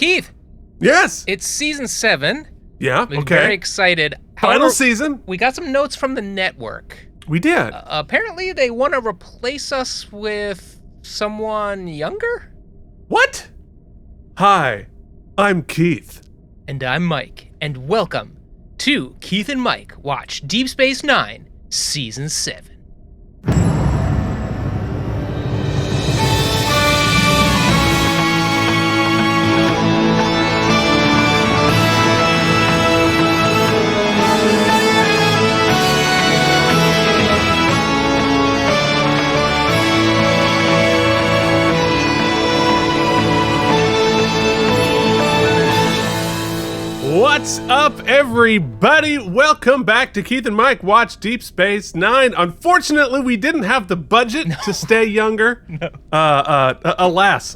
Keith, Yes. it's season 7. Yeah. We're Okay. very excited. Final season. We got some notes from the network. We did. Apparently, they want to replace us with someone younger? What? Hi, I'm Keith. And I'm Mike, and welcome to Keith and Mike Watch Deep Space Nine, Season 7. What's up, everybody? Welcome back to Keith and Mike Watch Deep Space Nine. Unfortunately, we didn't have the budget to stay younger. Alas.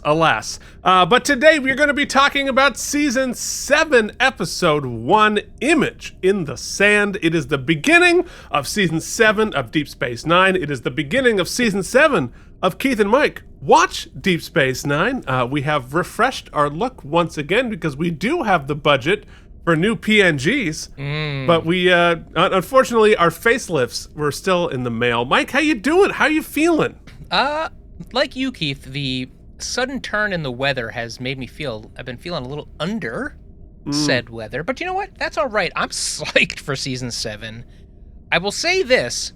But today we're going to be talking about Season 7, Episode 1, Image in the Sand. It is the beginning of Season 7 of Deep Space Nine. It is the beginning of Season 7 of Keith and Mike Watch Deep Space Nine. We have refreshed our look once again because we do have the budget for new PNGs, but we unfortunately our facelifts were still in the mail. Mike, how you doing? How you feeling? Like you, Keith, the sudden turn in the weather has made me feel I've been feeling a little under said weather. But you know what? That's all right. I'm psyched for Season 7. I will say this: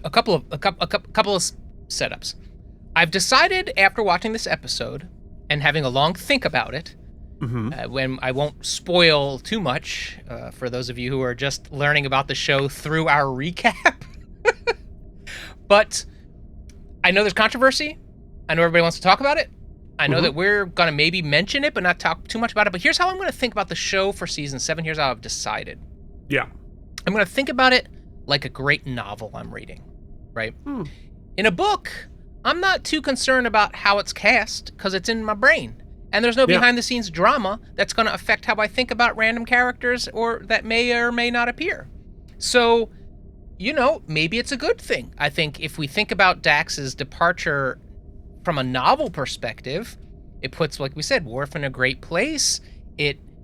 a couple of setups. I've decided after watching this episode and having a long think about it. When I won't spoil too much for those of you who are just learning about the show through our recap. But I know there's controversy. I know everybody wants to talk about it. I know that we're going to maybe mention it, but not talk too much about it. But here's how I'm going to think about the show for Season 7. Here's how I've decided. Yeah. I'm going to think about it like a great novel I'm reading, right? In a book, I'm not too concerned about how it's cast because it's in my brain. And there's no behind-the-scenes drama that's going to affect how I think about random characters or that may or may not appear. So, you know, maybe it's a good thing. I think if we think about Dax's departure from a novel perspective, it puts, like we said, Worf in a great place,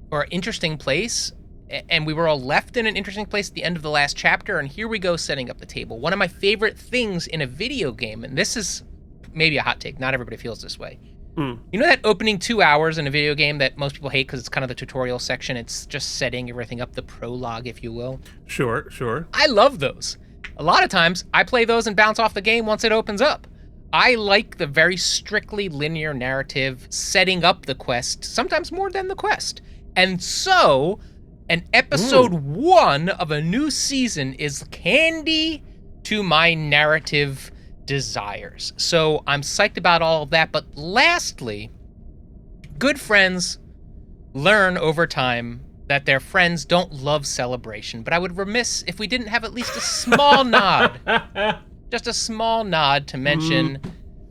or interesting place, and we were all left in an interesting place at the end of the last chapter, and here we go setting up the table. One of my favorite things in a video game, and this is maybe a hot take, not everybody feels this way. You know that opening 2 hours in a video game that most people hate because it's kind of the tutorial section? It's just setting everything up, the prologue, if you will. Sure. I love those. A lot of times, I play those and bounce off the game once it opens up. I like the very strictly linear narrative setting up the quest, sometimes more than the quest. And so, an episode 1 of a new season is candy to my narrative desires. So I'm psyched about all of that. But lastly, good friends learn over time that their friends don't love celebration. But I would remiss if we didn't have at least a small nod. Just a small nod to mention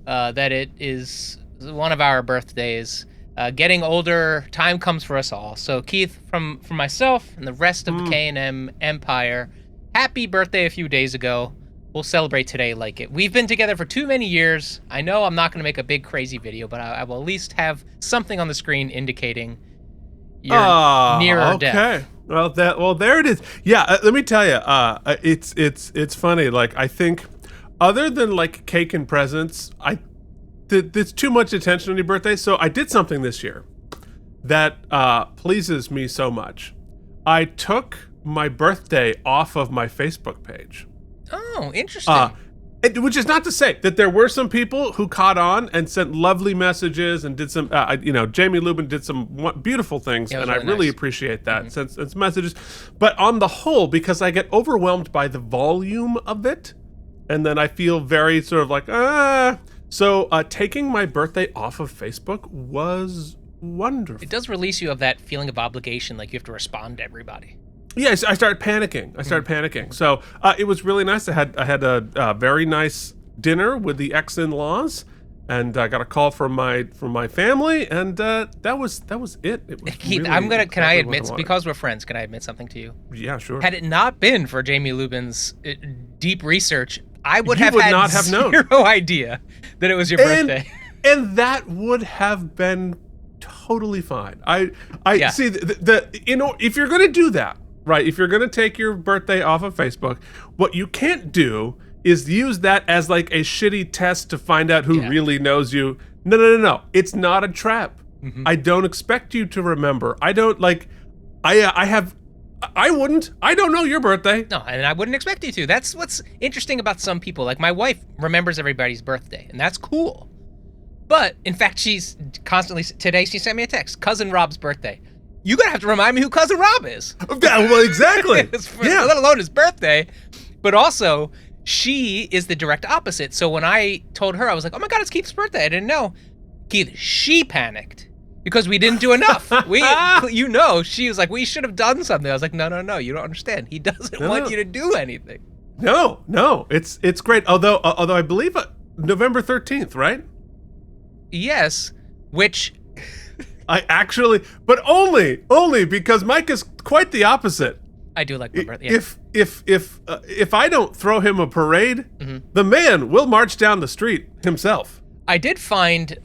that it is one of our birthdays. Getting older, time comes for us all. So Keith, from myself and the rest of the K&M Empire, happy birthday a few days ago. We'll celebrate today like it. We've been together for too many years. I know I'm not going to make a big crazy video, but I will at least have something on the screen indicating you're nearer death. Okay. Well, there it is. Yeah, let me tell you, it's funny. Like, I think other than like cake and presents, there's too much attention on your birthday. So I did something this year that pleases me so much. I took my birthday off of my Facebook page. Oh, interesting. Which is not to say that there were some people who caught on and sent lovely messages and did some, Jamie Lubin did some beautiful things, and I really appreciate that. Sent messages. But on the whole, because I get overwhelmed by the volume of it, and then I feel very sort of like, So taking my birthday off of Facebook was wonderful. It does release you of that feeling of obligation, like you have to respond to everybody. Yes, I started panicking. So it was really nice. I had a very nice dinner with the ex-in-laws, and I got a call from my family, and that was it. It was Keith, really can I admit, because we're friends, can I admit something to you? Yeah, sure. Had it not been for Jamie Lubin's deep research, I would not have known. Zero idea that it was your birthday. And that would have been totally fine. I Yeah. see if you're gonna do that, right? If you're gonna take your birthday off of Facebook, what you can't do is use that as like a shitty test to find out who really knows you. No. It's not a trap. I don't expect you to remember. I don't like. I wouldn't. I don't know your birthday. No, and I wouldn't expect you to. That's what's interesting about some people. Like my wife remembers everybody's birthday, and that's cool. But in fact, she's constantly today. She sent me a text. Cousin Rob's birthday. You're gonna have to remind me who Cousin Rob is. Yeah, well, exactly. Let alone his birthday. But also, she is the direct opposite. So when I told her, I was like, "Oh my God, it's Keith's birthday." I didn't know. Keith, she panicked. Because we didn't do enough. She was like, we should have done something. I was like, no, you don't understand. He doesn't want you to do anything. No, it's great. Although I believe November 13th, right? Yes, which I actually, but only because Mike is quite the opposite. I do like my birthday. Yeah. If I don't throw him a parade, the man will march down the street himself. I did find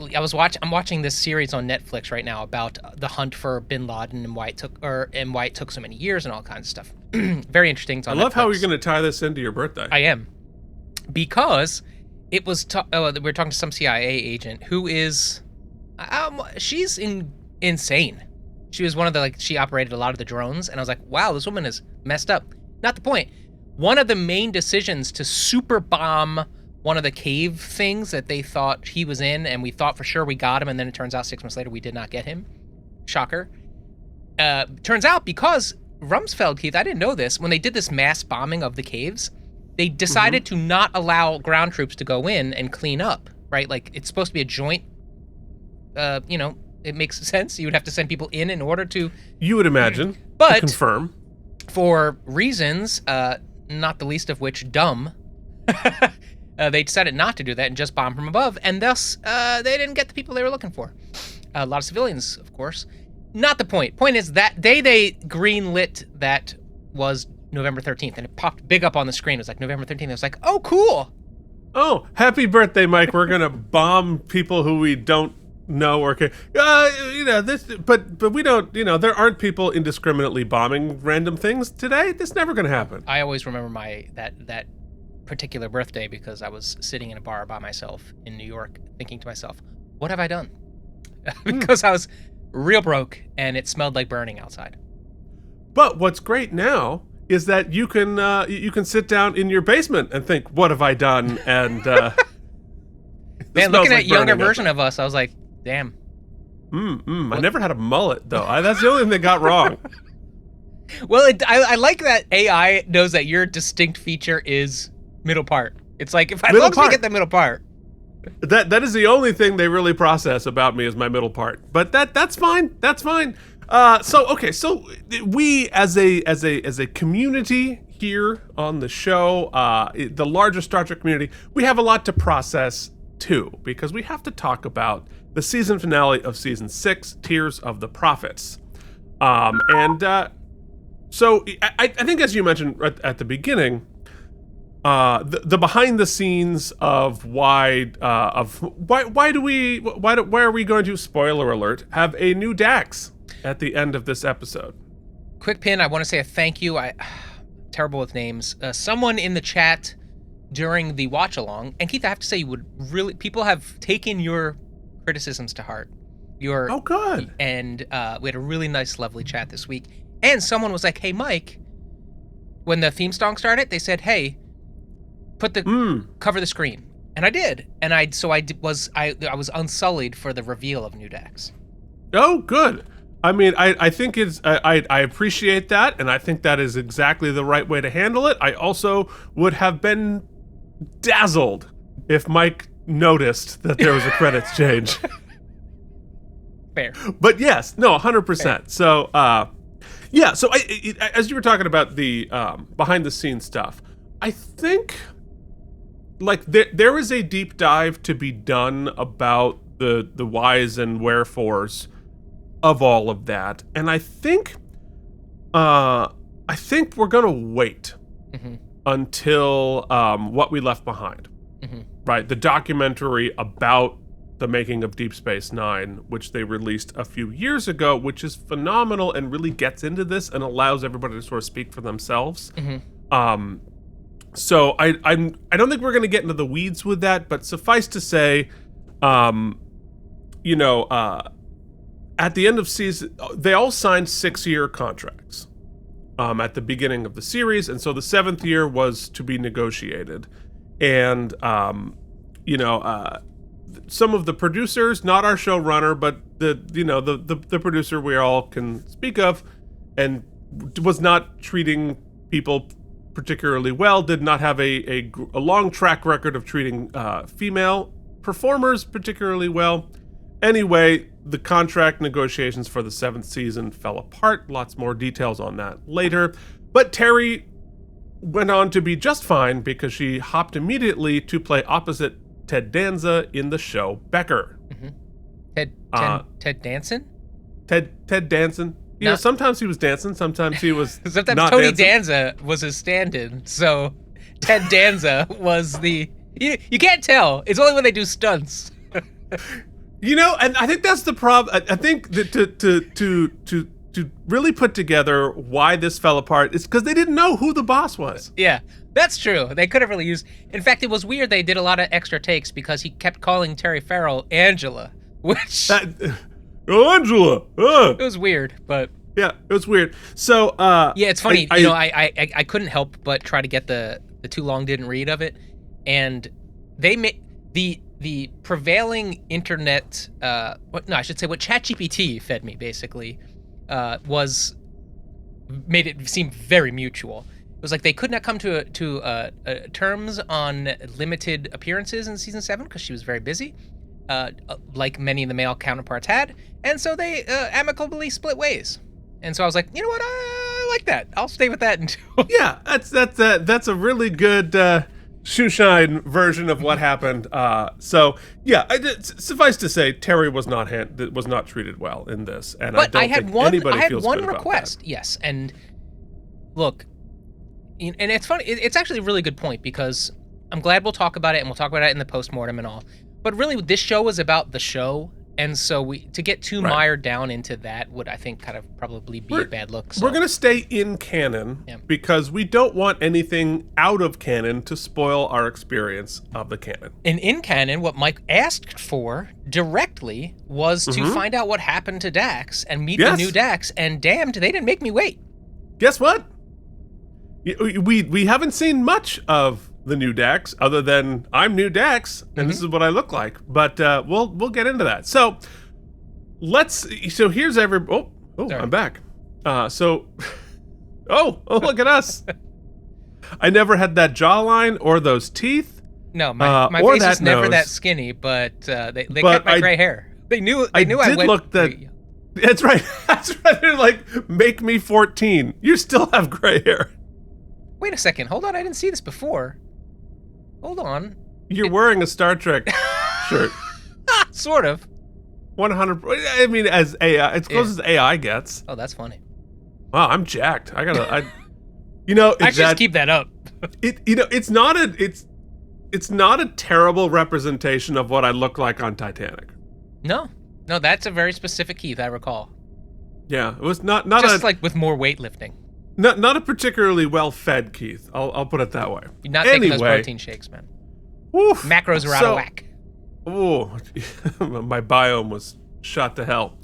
I'm watching this series on Netflix right now about the hunt for Bin Laden and why it took so many years and all kinds of stuff. Very interesting. It's on I love Netflix. how you're going to tie this into your birthday. I am, because it was we were talking to some CIA agent who is she's insane. She was one of the she operated a lot of the drones, and I was like, wow, this woman is messed up. Not the point. One of the main decisions to super bomb one of the cave things that they thought he was in, and we thought for sure we got him, and then it turns out 6 months later we did not get him. Shocker. Turns out because Rumsfeld, Keith, I didn't know this, when they did this mass bombing of the caves, they decided to not allow ground troops to go in and clean up, right? Like, it's supposed to be a joint, it makes sense. You would have to send people in order to... You would imagine, but to confirm. For reasons, not the least of which dumb, they decided not to do that and just bomb from above, and thus they didn't get the people they were looking for. A lot of civilians, of course. Not the point. Point is that day they greenlit that was November 13th, and it popped big up on the screen. It was like November 13th. It was like, oh, cool. Oh, happy birthday, Mike. We're going to bomb people who we don't know or care. But we don't, there aren't people indiscriminately bombing random things today. That's never going to happen. I always remember that particular birthday because I was sitting in a bar by myself in New York thinking to myself, what have I done? Because I was real broke and it smelled like burning outside. But what's great now is that you can sit down in your basement and think, what have I done? And man, looking at younger version of us, I was like, damn. I never had a mullet though. That's the only thing that got wrong. Well, I like that AI knows that your distinct feature is middle part. It's like, as long as we get the middle part. That is the only thing they really process about me is my middle part. But that's fine. That's fine. So we as a community here on the show, the larger Star Trek community, we have a lot to process too, because we have to talk about the season finale of season 6, Tears of the Prophets. So I think, as you mentioned at the beginning, the behind the scenes of why are we going to, spoiler alert, have a new Dax at the end of this episode? Quick pin, I want to say a thank you. Terrible with names. Someone in the chat during the watch along, and Keith, I have to say, people have taken your criticisms to heart. Oh, good. And we had a really nice, lovely chat this week. And someone was like, "Hey, Mike," when the theme song started, they said, "Hey, cover the screen," and I did. And I was unsullied for the reveal of New Dax. Oh, good. I mean, I think I appreciate that, and I think that is exactly the right way to handle it. I also would have been dazzled if Mike noticed that there was a credits change. Fair. But yes, no, 100%. So, yeah. So, as you were talking about the behind the scenes stuff, I think like there is a deep dive to be done about the whys and wherefores of all of that, and I think we're gonna wait until What We Left Behind, right? The documentary about the making of Deep Space Nine, which they released a few years ago, which is phenomenal and really gets into this and allows everybody to sort of speak for themselves. So I don't think we're going to get into the weeds with that, but suffice to say, at the end of season, they all signed 6-year contracts at the beginning of the series, and so the 7th year was to be negotiated. And some of the producers, not our showrunner, but the producer we all can speak of, and was not treating people particularly well, did not have a long track record of treating female performers particularly well. Anyway, the contract negotiations for the 7th season fell apart. Lots more details on that later. But Terry went on to be just fine because she hopped immediately to play opposite Ted Danza in the show Becker. Ted Danson? Ted Danson. Sometimes he was dancing, sometimes he was sometimes not Tony dancing. Danza was his stand-in, so Ted Danza was the... You can't tell. It's only when they do stunts. And I think that's the problem. I think that to really put together why this fell apart is because they didn't know who the boss was. Yeah, that's true. They could have really used... In fact, it was weird they did a lot of extra takes because he kept calling Terry Farrell Angela, which... Angela! It was weird, but... Yeah, it was weird. So, yeah, it's funny. I couldn't help but try to get the too long didn't read of it, and they made the prevailing internet. What ChatGPT fed me basically made it seem very mutual. It was like they could not come to terms on limited appearances in season 7 because she was very busy, like many of the male counterparts had, and so they amicably split ways. And so I was like, you know what, I like that. I'll stay with that until. Yeah, that's a really good shoeshine version of what happened. So yeah, suffice to say, Terry was not treated well in this, and but I had one request. Yes, and look, and it's funny. It's actually a really good point because I'm glad we'll talk about it, and we'll talk about it in the postmortem and all. But really, this show was about the show. And so to get too mired down into that would, I think, kind of probably be a bad look. So. We're going to stay in canon because we don't want anything out of canon to spoil our experience of the canon. And in canon, what Mike asked for directly was to find out what happened to Dax and meet the new Dax. And damned, they didn't make me wait. Guess what? We haven't seen much of the new Dax, other than I'm new Dax, and this is what I look like. But we'll get into that. So here's I'm back. Look at us. I never had that jawline or those teeth. No, my face is never that skinny, but they kept my gray hair. They knew I went. That's right. That's right. They're like, make me 14. You still have gray hair. Wait a second. Hold on. I didn't see this before. Hold on. You're wearing a Star Trek shirt. Sort of. 100. I mean, as AI, it's close as AI gets. Oh, that's funny. Wow, I'm jacked. I just keep that up. It's not a terrible representation of what I look like on Titanic. No, that's a very specific Keith, I recall. Yeah, it was not just like with more weightlifting. Not a particularly well-fed Keith. I'll put it that way. You're not taking those protein shakes, man. Oof, macros are out of whack. Oh, my biome was shot to hell.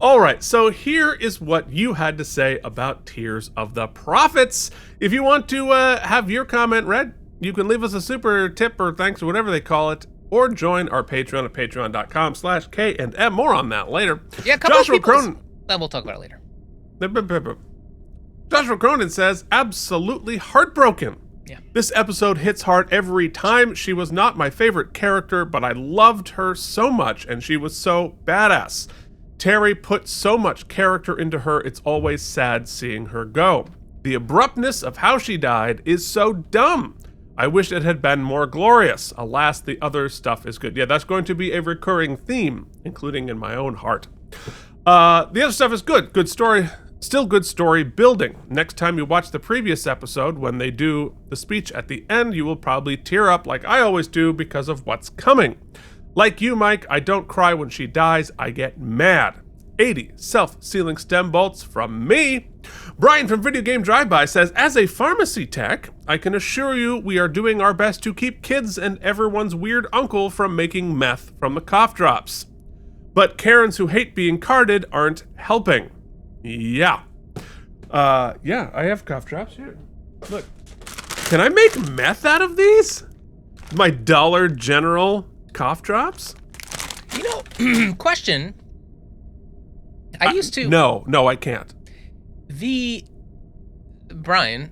All right, so here is what you had to say about Tears of the Prophets. If you want to have your comment read, you can leave us a super tip or thanks or whatever they call it, or join our Patreon at patreon.com/K&M. More on that later. Yeah, Joshua Cronin. We'll talk about it later. Joshua Cronin says, absolutely heartbroken. Yeah. This episode hits hard every time. She was not my favorite character, but I loved her so much, and she was so badass. Terry put so much character into her, it's always sad seeing her go. The abruptness of how she died is so dumb. I wish it had been more glorious. Alas, the other stuff is good. Yeah, that's going to be a recurring theme, including in my own heart. The other stuff is good. Good story. Still good story building. Next time you watch the previous episode, when they do the speech at the end, you will probably tear up like I always do because of what's coming. Like you, Mike, I don't cry when she dies. I get mad. 80 self-sealing stem bolts from me. Brian from Video Game Drive-By says, as a pharmacy tech, I can assure you we are doing our best to keep kids and everyone's weird uncle from making meth from the cough drops. But Karens who hate being carded aren't helping. Yeah. Yeah, I have cough drops here. Look. Can I make meth out of these? My Dollar General cough drops? Question. I used to... No, I can't. Brian,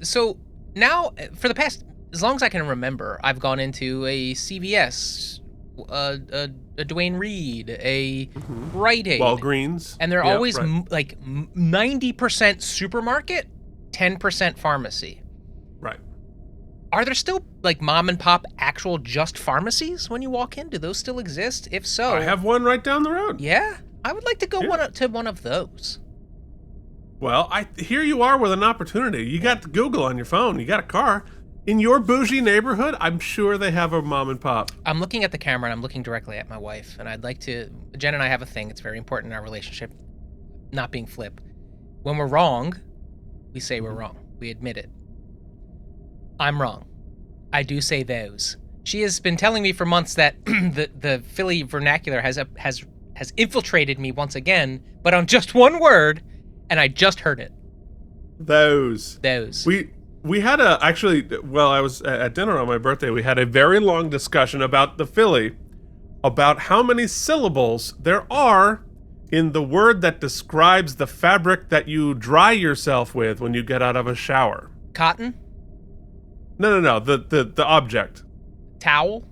so now, for the past, as long as I can remember, I've gone into a CVS, a Duane Reade, a Rite Aid. Walgreens. And they're always like 90% supermarket, 10% pharmacy. Right. Are there still like mom and pop actual just pharmacies when you walk in? Do those still exist? If so... I have one right down the road. Yeah? I would like to go to one of those. Well, here you are with an opportunity. You got Google on your phone. You got a car. In your bougie neighborhood, I'm sure they have a mom and pop. I'm looking at the camera and I'm looking directly at my wife. And I'd like to... Jen and I have a thing. It's very important in our relationship. Not being flip. When we're wrong, we say we're wrong. We admit it. I'm wrong. I do say those. She has been telling me for months that the Philly vernacular has infiltrated me once again, but on just one word, and I just heard it. Those. We had I was at dinner on my birthday, we had a very long discussion about the Philly, about how many syllables there are in the word that describes the fabric that you dry yourself with when you get out of a shower. Cotton? No, the object. Towel?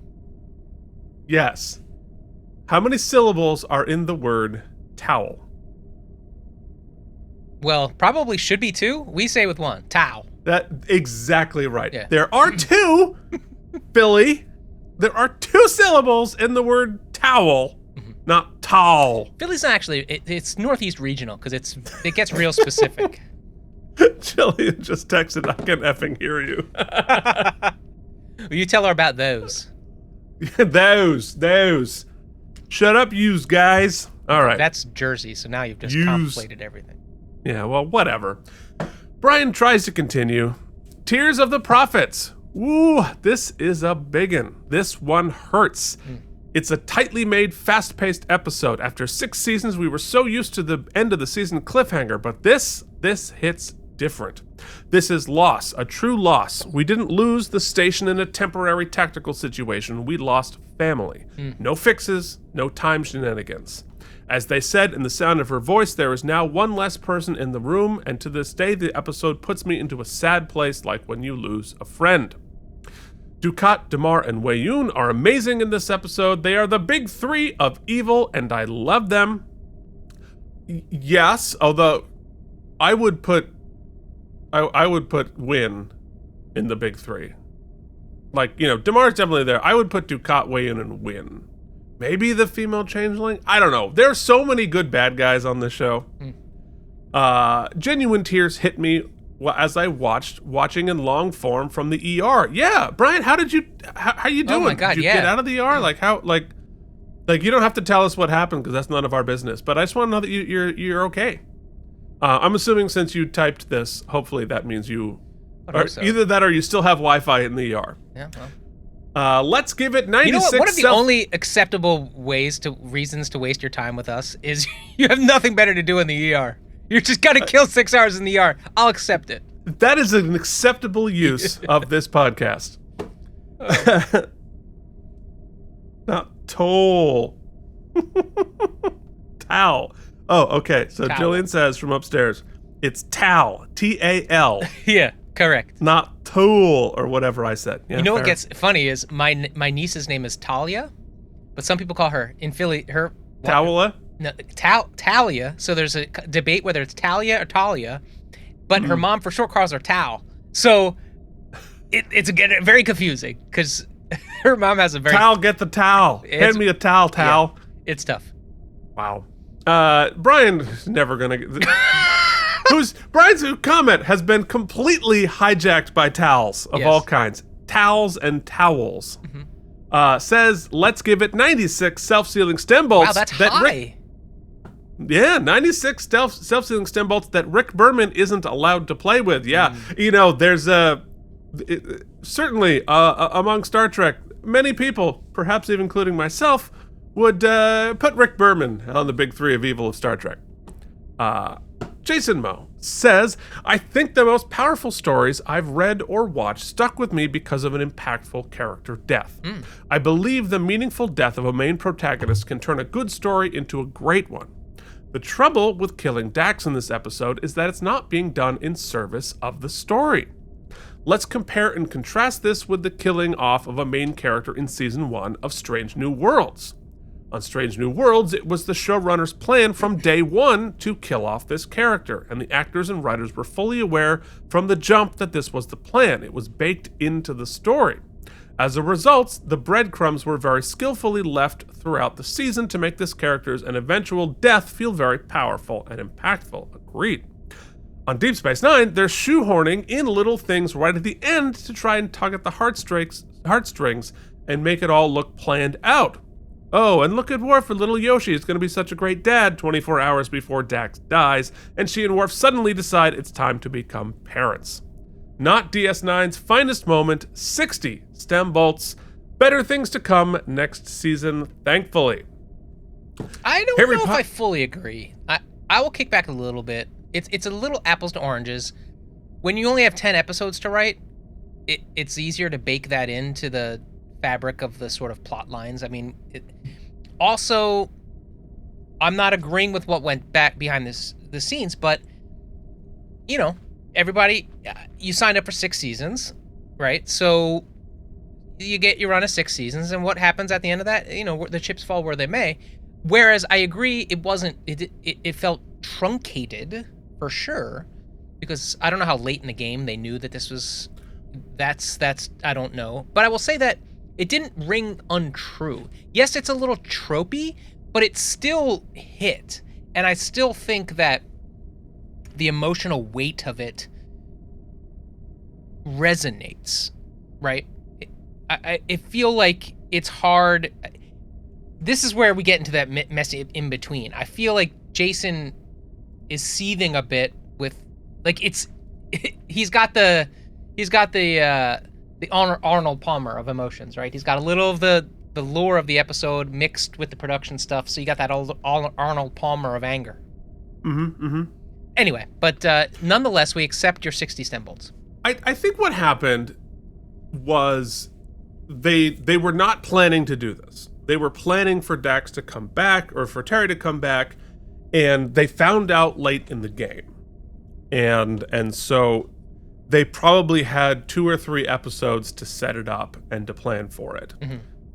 Yes. How many syllables are in the word towel? Well, probably should be 2. We say with 1. Towel. That exactly right. Yeah. There are 2, Billy. There are 2 syllables in the word towel, not towel. Philly's not actually, it's Northeast regional because it gets real specific. Jillian just texted, I can effing hear you. Will you tell her about those? Those. Shut up, yous guys. All right. That's Jersey, so now you've just conflated everything. Yeah, well, whatever. Brian tries to continue. Tears of the Prophets. Ooh, this is a biggin'. This one hurts. It's a tightly made, fast-paced episode. After 6 seasons, we were so used to the end of the season cliffhanger, but this hits different. This is loss, a true loss. We didn't lose the station in a temporary tactical situation. We lost family. No fixes, no time shenanigans. As they said in the sound of her voice, there is now one less person in the room, and to this day, the episode puts me into a sad place like when you lose a friend. Dukat, Damar, and Wei-Yun are amazing in this episode. They are the big 3 of evil, and I love them. Yes, although I would put Win in the big 3. Like, Damar's definitely there. I would put Dukat, Wei-Yun, and Win. Maybe the female changeling? I don't know. There's so many good bad guys on this show. Genuine tears hit me as I watching in long form from the ER. Yeah, Brian, how you doing? Oh my God, Did you get out of the ER? Like how like you don't have to tell us what happened because that's none of our business. But I just want to know that you're okay. I'm assuming since you typed this, hopefully that means you either that or you still have Wi-Fi in the ER. Yeah. Well. Let's give it 96. You know what? One of the only acceptable reasons to waste your time with us is you have nothing better to do in the ER. You're just gonna kill 6 hours in the ER. I'll accept it. That is an acceptable use of this podcast. Not toll. Towel. Oh, okay. So Towel. Jillian says from upstairs, it's towel. T-A-L. Yeah, correct. Not tool or whatever I said. Yeah, you know fair. what gets funny is my niece's name is Talia, but some people call her in Philly Towela? No, Talia. So there's a debate whether it's Talia or Talia, but her mom for short calls her Tal. So it's very confusing because her mom has a very Tal, get the towel. Hand me a towel. Yeah, it's tough. Wow. Brian's never gonna get. Brian's comment has been completely hijacked by towels of all kinds. Towels and towels. says, let's give it 96 self-sealing stem bolts. Wow, that's high. 96 self-sealing stem bolts that Rick Berman isn't allowed to play with. Yeah, there's certainly among Star Trek, many people, perhaps even including myself, would put Rick Berman on the big three of evil of Star Trek. Jason Moe says, I think the most powerful stories I've read or watched stuck with me because of an impactful character death. I believe the meaningful death of a main protagonist can turn a good story into a great one. The trouble with killing Dax in this episode is that it's not being done in service of the story. Let's compare and contrast this with the killing off of a main character in Season 1 of Strange New Worlds. On Strange New Worlds, it was the showrunner's plan from day one to kill off this character, and the actors and writers were fully aware from the jump that this was the plan. It was baked into the story. As a result, the breadcrumbs were very skillfully left throughout the season to make this character's and eventual death feel very powerful and impactful. Agreed. On Deep Space Nine, they're shoehorning in little things right at the end to try and tug at the heartstrings and make it all look planned out. Oh, and look at Worf with little Yoshi. It's going to be such a great dad 24 hours before Dax dies, and she and Worf suddenly decide it's time to become parents. Not DS9's finest moment, 60 stem bolts. Better things to come next season, thankfully. I don't know if I fully agree. I will kick back a little bit. It's a little apples to oranges. When you only have 10 episodes to write, it's easier to bake that into the fabric of the sort of plot lines. I mean, also, I'm not agreeing with what went back behind the scenes, but, everybody, you signed up for 6 seasons, right? So you get your run of 6 seasons, and what happens at the end of that? The chips fall where they may. Whereas I agree, it felt truncated for sure, because I don't know how late in the game they knew that this was. That's I don't know, but I will say that it didn't ring untrue. Yes, it's a little tropey, but it still hit, and I still think that the emotional weight of it resonates, right? I feel like it's hard. This is where we get into that messy in between. I feel like Jason is seething a bit with, like, he's got the Arnold Palmer of emotions, right? He's got a little of the lore of the episode mixed with the production stuff, so you got that Arnold Palmer of anger. Anyway, but nonetheless, we accept your 60 stem bolts. I think what happened was they were not planning to do this. They were planning for Dax to come back, or for Terry to come back, and they found out late in the game. And so they probably had 2 or 3 episodes to set it up and to plan for it.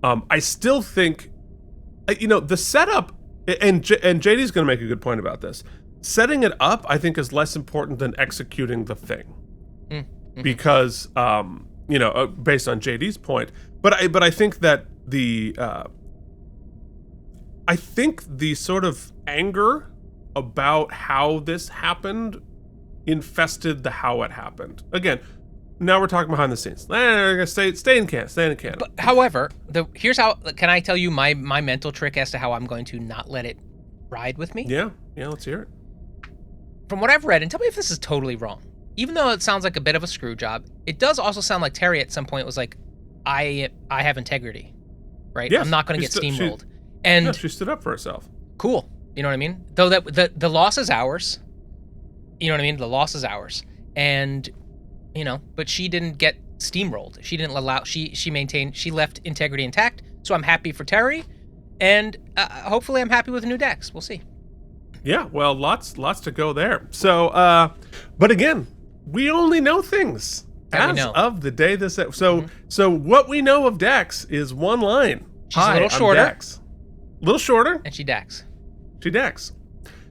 I still think, the setup, and JD's going to make a good point about this. Setting it up, I think, is less important than executing the thing, because based on JD's point. But I think that the sort of anger about how this happened infested the how it happened. Again, now we're talking behind the scenes. Stay in canon. But, however, here's how. Can I tell you my mental trick as to how I'm going to not let it ride with me? Yeah, let's hear it. From what I've read, and tell me if this is totally wrong, even though it sounds like a bit of a screw job, it does also sound like Terry at some point was like, I have integrity, right? Yes, I'm not going to get steamrolled. She stood up for herself. Cool. You know what I mean? Though that the loss is ours. You know what I mean? The loss is ours. And, but she didn't get steamrolled. She didn't allow, she maintained, she left integrity intact. So I'm happy for Terry. And hopefully I'm happy with new Dax. We'll see. Yeah, well, lots to go there. So, but again, we only know things as of the day this. So what we know of Dax is one line. She's a little shorter. Dax. A little shorter. And she Dax.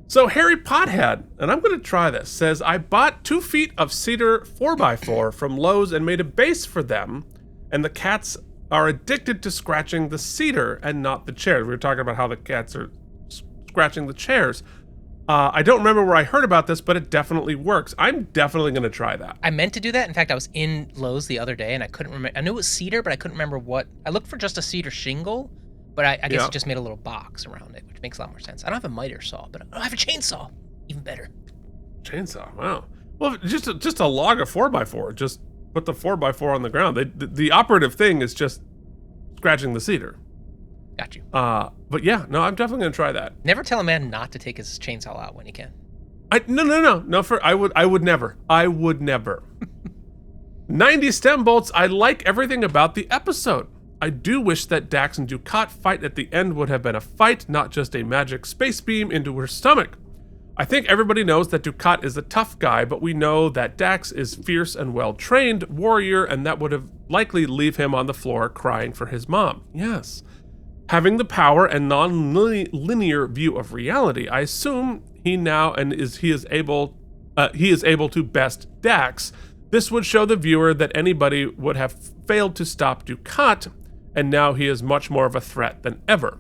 So Harry Pothead, and I'm going to try this, says, I bought 2 feet of cedar 4x4 from Lowe's and made a base for them, and the cats are addicted to scratching the cedar and not the chairs. We were talking about how the cats are scratching the chairs. I don't remember where I heard about this, but it definitely works. I'm definitely going to try that. I meant to do that. In fact, I was in Lowe's the other day and I couldn't remember. I knew it was cedar, but I couldn't remember what. I looked for just a cedar shingle, but I guess it just made a little box around it, which makes a lot more sense. I don't have a miter saw, but I have a chainsaw. Even better. Chainsaw, wow. Well, just a log of 4x4. Just put the 4x4 on the ground. The operative thing is just scratching the cedar. Got you. But yeah, no, I'm definitely gonna try that. Never tell a man not to take his chainsaw out when he can. No. I would never. 90 stem bolts. I like everything about the episode. I do wish that Dax and Ducat fight at the end would have been a fight, not just a magic space beam into her stomach. I think everybody knows that Ducat is a tough guy, but we know that Dax is fierce and well-trained warrior, and that would have likely leave him on the floor crying for his mom. Yes. Having the power and non-linear view of reality, I assume he is able to best Dax. This would show the viewer that anybody would have failed to stop Ducat, and now he is much more of a threat than ever.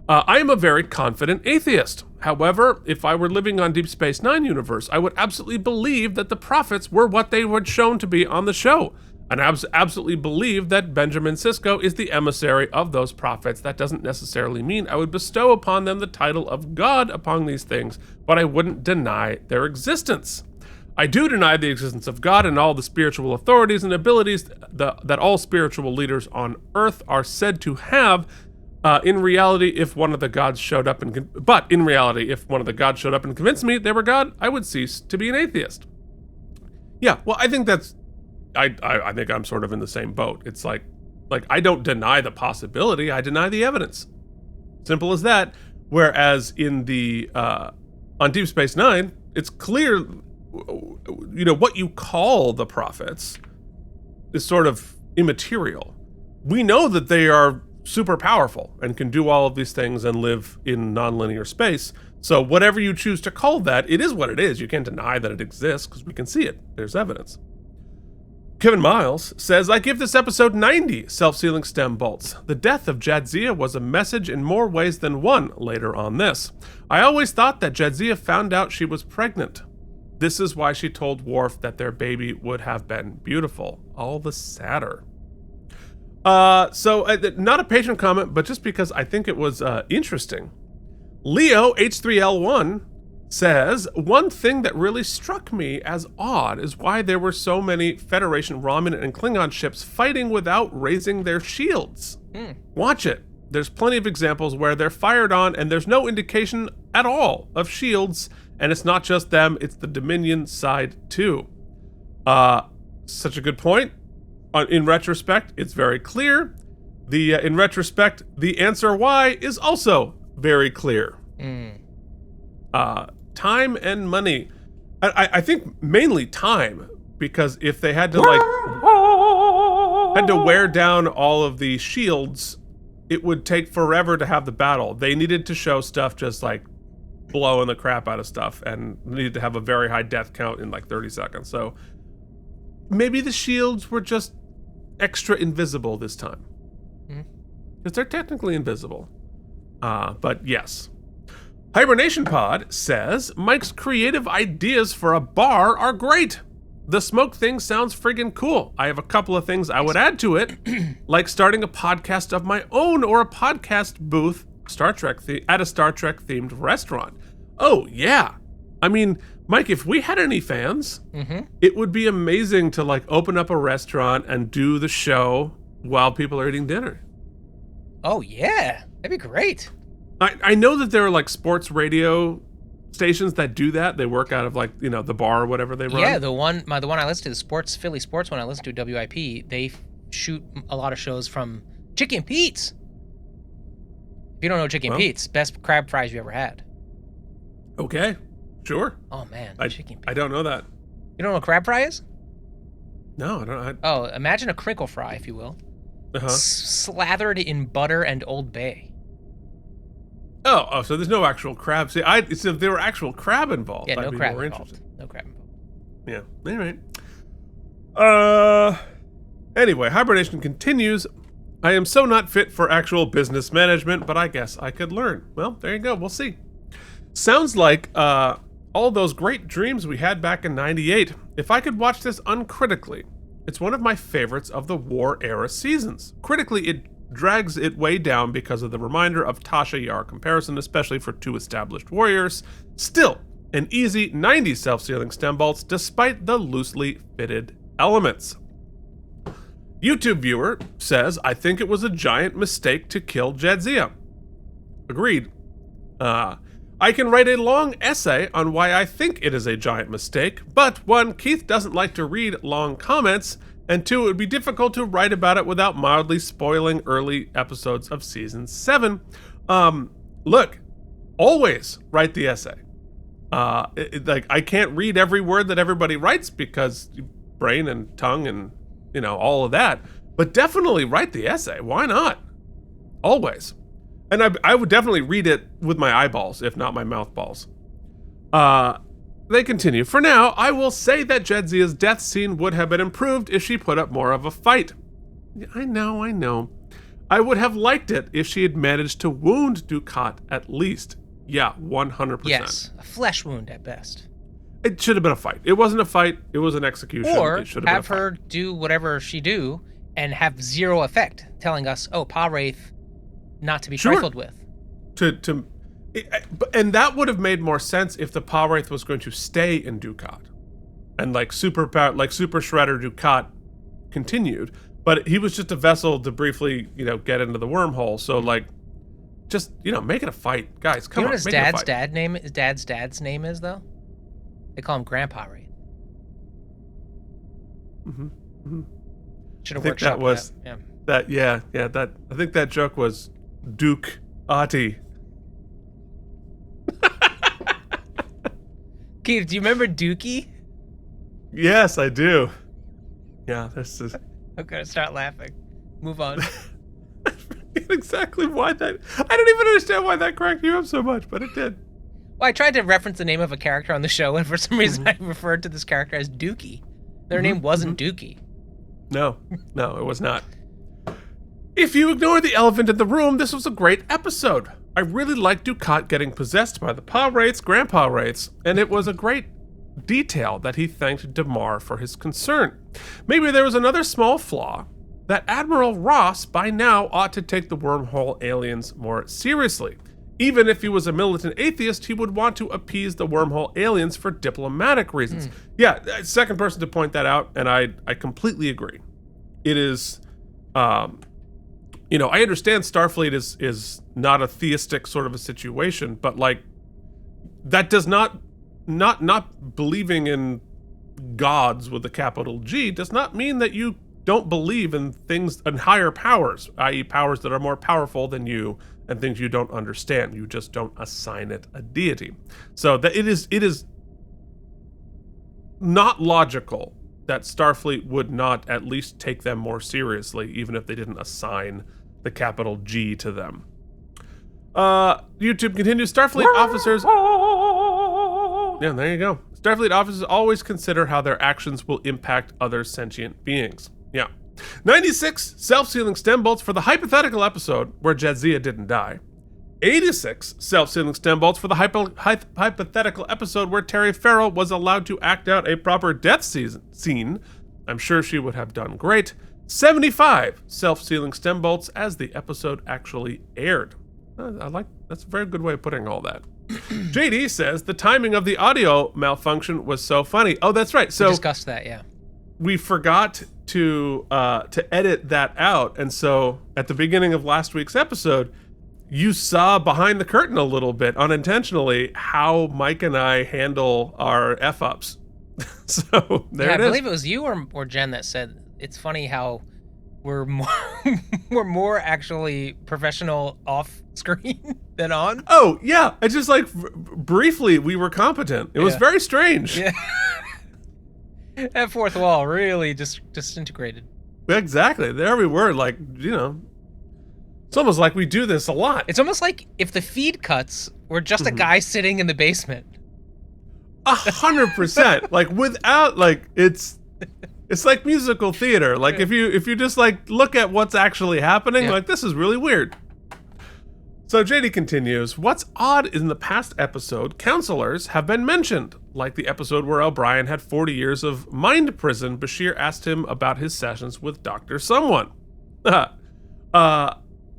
I am a very confident atheist. However, if I were living on Deep Space Nine universe, I would absolutely believe that the prophets were what they were shown to be on the show. And I absolutely believe that Benjamin Sisko is the emissary of those prophets. That doesn't necessarily mean I would bestow upon them the title of God upon these things, but I wouldn't deny their existence. I do deny the existence of God and all the spiritual authorities and abilities that all spiritual leaders on Earth are said to have. In reality, if one of the gods showed up and convinced me they were God, I would cease to be an atheist. Yeah, well, I think that's. I think I'm sort of in the same boat. It's like I don't deny the possibility, I deny the evidence. Simple as that. Whereas in the on Deep Space Nine, it's clear, what you call the prophets is sort of immaterial. We know that they are super powerful and can do all of these things and live in nonlinear space. So whatever you choose to call that, it is what it is. You can't deny that it exists because we can see it. There's evidence. Kevin Miles says, I give this episode 90 self-sealing stem bolts. The death of Jadzia was a message in more ways than one later on this. I always thought that Jadzia found out she was pregnant. This is why she told Worf that their baby would have been beautiful. All the sadder. Not a patron comment, but just because I think it was interesting. Leo H3L1 says, one thing that really struck me as odd is why there were so many Federation, Romulan, and Klingon ships fighting without raising their shields. Watch it. There's plenty of examples where they're fired on and there's no indication at all of shields, and it's not just them, it's the Dominion side too. Such a good point. In retrospect, it's very clear. In retrospect, the answer why is also very clear. Time and money. I think mainly time, because if they had to wear down all of the shields, it would take forever to have the battle. They needed to show stuff just like blowing the crap out of stuff, and needed to have a very high death count in like 30 seconds. So maybe the shields were just extra invisible this time, because they're technically invisible. But yes. Hibernation Pod says, Mike's creative ideas for a bar are great. The smoke thing sounds friggin' cool. I have a couple of things I would add to it, like starting a podcast of my own or a podcast booth at a Star Trek themed restaurant. Oh yeah. I mean, Mike, if we had any fans, it would be amazing to like open up a restaurant and do the show while people are eating dinner. Oh yeah, that'd be great. I know that there are like sports radio stations that do that. They work out of like, the bar or whatever they run. Yeah, the one I listen to, the Philly sports one I listen to, WIP, they shoot a lot of shows from Chicken Pete's. If you don't know Chicken Pete's, best crab fries you ever had. Okay, sure. Oh man, Chicken Pete's. I don't know that. You don't know what crab fry is? No, I don't. Oh, imagine a crinkle fry, if you will. Slathered in butter and Old Bay. Oh, so there's no actual crab. See, if there were actual crab involved, yeah, I'd no be crab more involved. interested. No crab involved. Yeah, all right. Anyway, hibernation continues. I am so not fit for actual business management, but I guess I could learn. Well, there you go. We'll see. Sounds like all those great dreams we had back in 98. If I could watch this uncritically, it's one of my favorites of the war-era seasons. Critically, it drags it way down because of the reminder of Tasha Yar comparison, especially for two established warriors. Still, an easy 90 self-sealing stem bolts despite the loosely fitted elements. YouTube viewer says, I think it was a giant mistake to kill Jadzia. Agreed. I can write a long essay on why I think it is a giant mistake, but one, Keith doesn't like to read long comments, and two, it would be difficult to write about it without mildly spoiling early episodes of season 7. Look, always write the essay. I can't read every word that everybody writes because brain and tongue and, all of that, but definitely write the essay. Why not? Always. And I would definitely read it with my eyeballs, if not my mouth balls. They continue. For now, I will say that Jadzia's death scene would have been improved if she put up more of a fight. I know. I would have liked it if she had managed to wound Dukat at least. Yeah, 100%. Yes, a flesh wound at best. It should have been a fight. It wasn't a fight. It was an execution. Or it should have been a her do whatever she do and have zero effect, telling us, oh, Pa Wraith, not to be trifled with. And that would have made more sense if the Pa Wraith was going to stay in Dukat, and Super Shredder Dukat continued, but he was just a vessel to briefly, get into the wormhole. So just make it a fight, guys. Come on, what his dad's dad's name is though? They call him Grandpa Wraith. Should have worked that was that. Yeah. That I think that joke was Duke Ati. Keith, do you remember Dookie? Yes, I do. Yeah, this is. I'm gonna start laughing. Move on. I forget exactly why that. I don't even understand why that cracked you up so much, but it did. Well, I tried to reference the name of a character on the show, and for some reason I referred to this character as Dookie. Their name wasn't Dookie. No, it was not. If you ignore the elephant in the room, this was a great episode. I really liked Dukat getting possessed by the Pa Wraiths, Grandpa Wraiths, and it was a great detail that he thanked Damar for his concern. Maybe there was another small flaw, that Admiral Ross by now ought to take the wormhole aliens more seriously. Even if he was a militant atheist, he would want to appease the wormhole aliens for diplomatic reasons. Yeah, second person to point that out, and I completely agree. It is... I understand Starfleet is not a theistic sort of a situation, but that does not believing in gods with a capital G does not mean that you don't believe in things and higher powers, i.e. powers that are more powerful than you and things you don't understand. You just don't assign it a deity. So that it is not logical that Starfleet would not at least take them more seriously, even if they didn't assign the capital G to them. YouTube continues, Starfleet officers... Yeah, there you go. Starfleet officers always consider how their actions will impact other sentient beings. Yeah. 96 self-sealing stem bolts for the hypothetical episode where Jadzia didn't die. 86 self-sealing stem bolts for the hypothetical episode where Terry Farrell was allowed to act out a proper death scene. I'm sure she would have done great. 75 self-sealing stem bolts as the episode actually aired. That's a very good way of putting all that. JD says the timing of the audio malfunction was so funny. Oh, that's right. So we discussed that, yeah. We forgot to edit that out, and so at the beginning of last week's episode, you saw behind the curtain a little bit unintentionally how Mike and I handle our F-ups. So there it is. I believe it was you or Jen that said it's funny how we're more actually professional off screen than on. Oh yeah, it's just briefly we were competent. It was very strange. Yeah. That fourth wall really just disintegrated. Exactly. There we were, it's almost like we do this a lot. It's almost like if the feed cuts were just a guy sitting in the basement. 100%. Without it's like musical theater. If you just look at what's actually happening, this is really weird. So JD continues, what's odd in the past episode, counselors have been mentioned, like the episode where O'Brien had 40 years of mind prison. Bashir asked him about his sessions with Dr. Someone.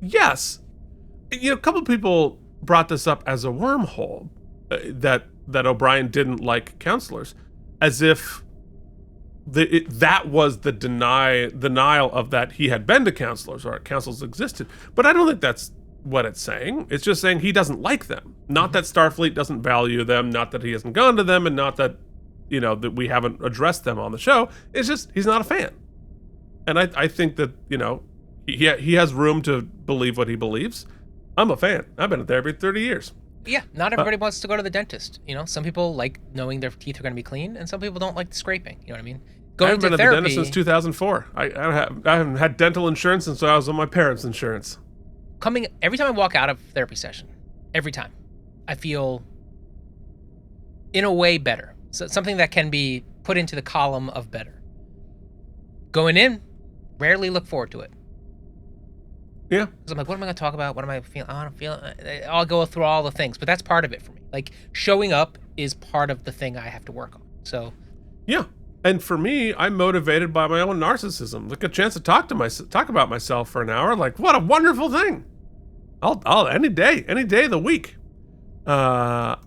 Yes. A couple people brought this up as a wormhole, that O'Brien didn't like counselors, as if that was the denial of that he had been to counselors or counselors existed. But I don't think that's what it's saying. It's just saying he doesn't like them. Not that Starfleet doesn't value them, not that he hasn't gone to them, and not that, that we haven't addressed them on the show. It's just he's not a fan. And I think that, he has room to believe what he believes. I'm a fan. I've been in therapy 30 years. Yeah, not everybody wants to go to the dentist. Some people like knowing their teeth are going to be clean, and some people don't like the scraping. You know what I mean? I haven't been to the dentist since 2004. I haven't had dental insurance since I was on my parents' insurance. Every time I walk out of therapy session, every time, I feel, in a way, better. So something that can be put into the column of better. Going in, rarely look forward to it. Yeah. Because I'm like, what am I going to talk about? What am I feeling? I'll go through all the things, but that's part of it for me. Like, showing up is part of the thing I have to work on. So. Yeah. And for me, I'm motivated by my own narcissism. Like, a chance to talk about myself for an hour. Like, what a wonderful thing. I'll any day of the week. Anyway.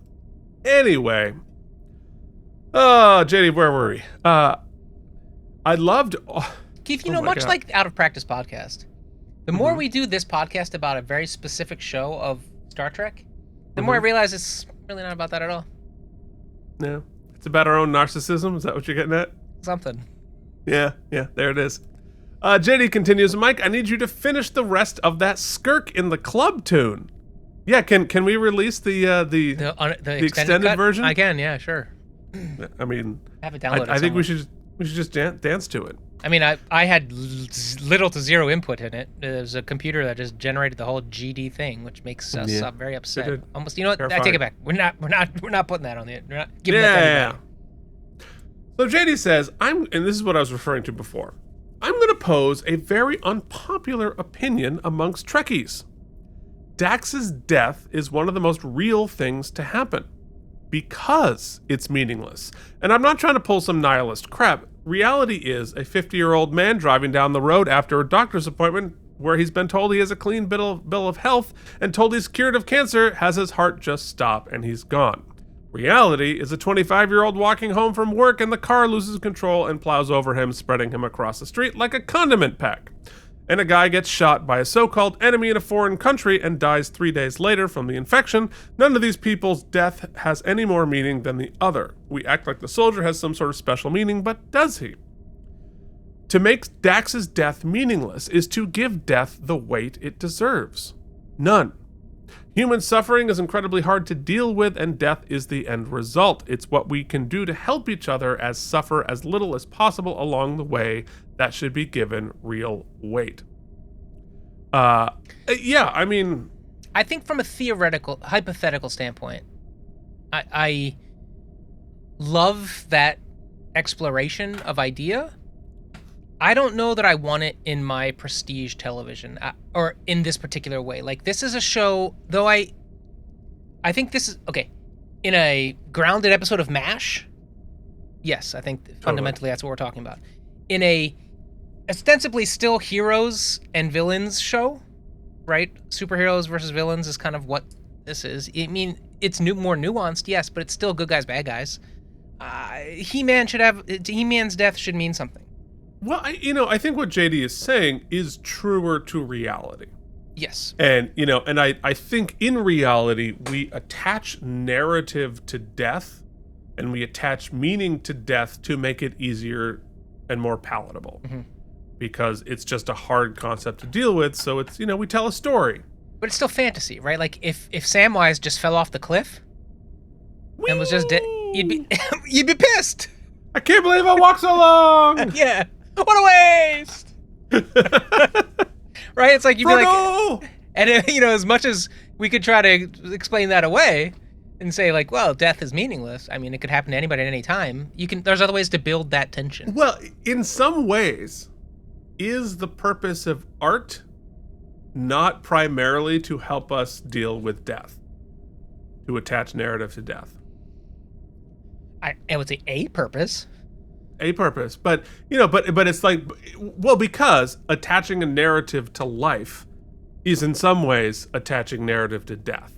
JD, where were we? I loved. Keith, much God. Like Out of Practice podcast, the more we do this podcast about a very specific show of Star Trek, the more I realize it's really not about that at all. No. It's about our own narcissism. Is that what you're getting at? Something. Yeah, there it is. JD continues, Mike, I need you to finish the rest of that Skirk in the Club tune. Yeah, can we release the extended version? I can, yeah, sure. I mean, I have it downloaded. I think we should just dance to it. I mean, I had little to zero input in it. There's a computer that just generated the whole GD thing, which makes us very upset. Almost, you know what? I take it back. We're not putting that on the. We're not giving that to anybody. So JD says, and this is what I was referring to before. I'm going to pose a very unpopular opinion amongst Trekkies. Dax's death is one of the most real things to happen because it's meaningless. And I'm not trying to pull some nihilist crap. Reality is a 50-year-old man driving down the road after a doctor's appointment where he's been told he has a clean bill of health and told he's cured of cancer has his heart just stop and he's gone. Reality is a 25-year-old walking home from work and the car loses control and plows over him, spreading him across the street like a condiment pack. And a guy gets shot by a so-called enemy in a foreign country and dies 3 days later from the infection. None of these people's death has any more meaning than the other. We act like the soldier has some sort of special meaning, but does he? To make Dax's death meaningless is to give death the weight it deserves. None. Human suffering is incredibly hard to deal with, and death is the end result. It's what we can do to help each other as suffer as little as possible along the way that should be given real weight. I mean, I think from a hypothetical standpoint, I love that exploration of idea. I don't know that I want it in my prestige television or in this particular way. Like, this is a show, though I think this is, okay, in a grounded episode of MASH, yes, I think fundamentally that's what we're talking about. In a ostensibly still heroes and villains show, right? Superheroes versus villains is kind of what this is. I mean, it's more nuanced, yes, but it's still good guys, bad guys. He-Man's death should mean something. Well, I think what JD is saying is truer to reality. Yes. And, I think in reality, we attach narrative to death and we attach meaning to death to make it easier and more palatable. Mm-hmm. Because it's just a hard concept to deal with. So it's, we tell a story. But it's still fantasy, right? Like if Samwise just fell off the cliff and was just dead, you'd be pissed. I can't believe I walked so long. Yeah. What a waste! Right? It's like you'd be like, and as much as we could try to explain that away and say like, well, death is meaningless. I mean, it could happen to anybody at any time. There's other ways to build that tension. Well, in some ways, is the purpose of art not primarily to help us deal with death, to attach narrative to death. I would say a purpose. A purpose, but it's like, well, because attaching a narrative to life is in some ways attaching narrative to death.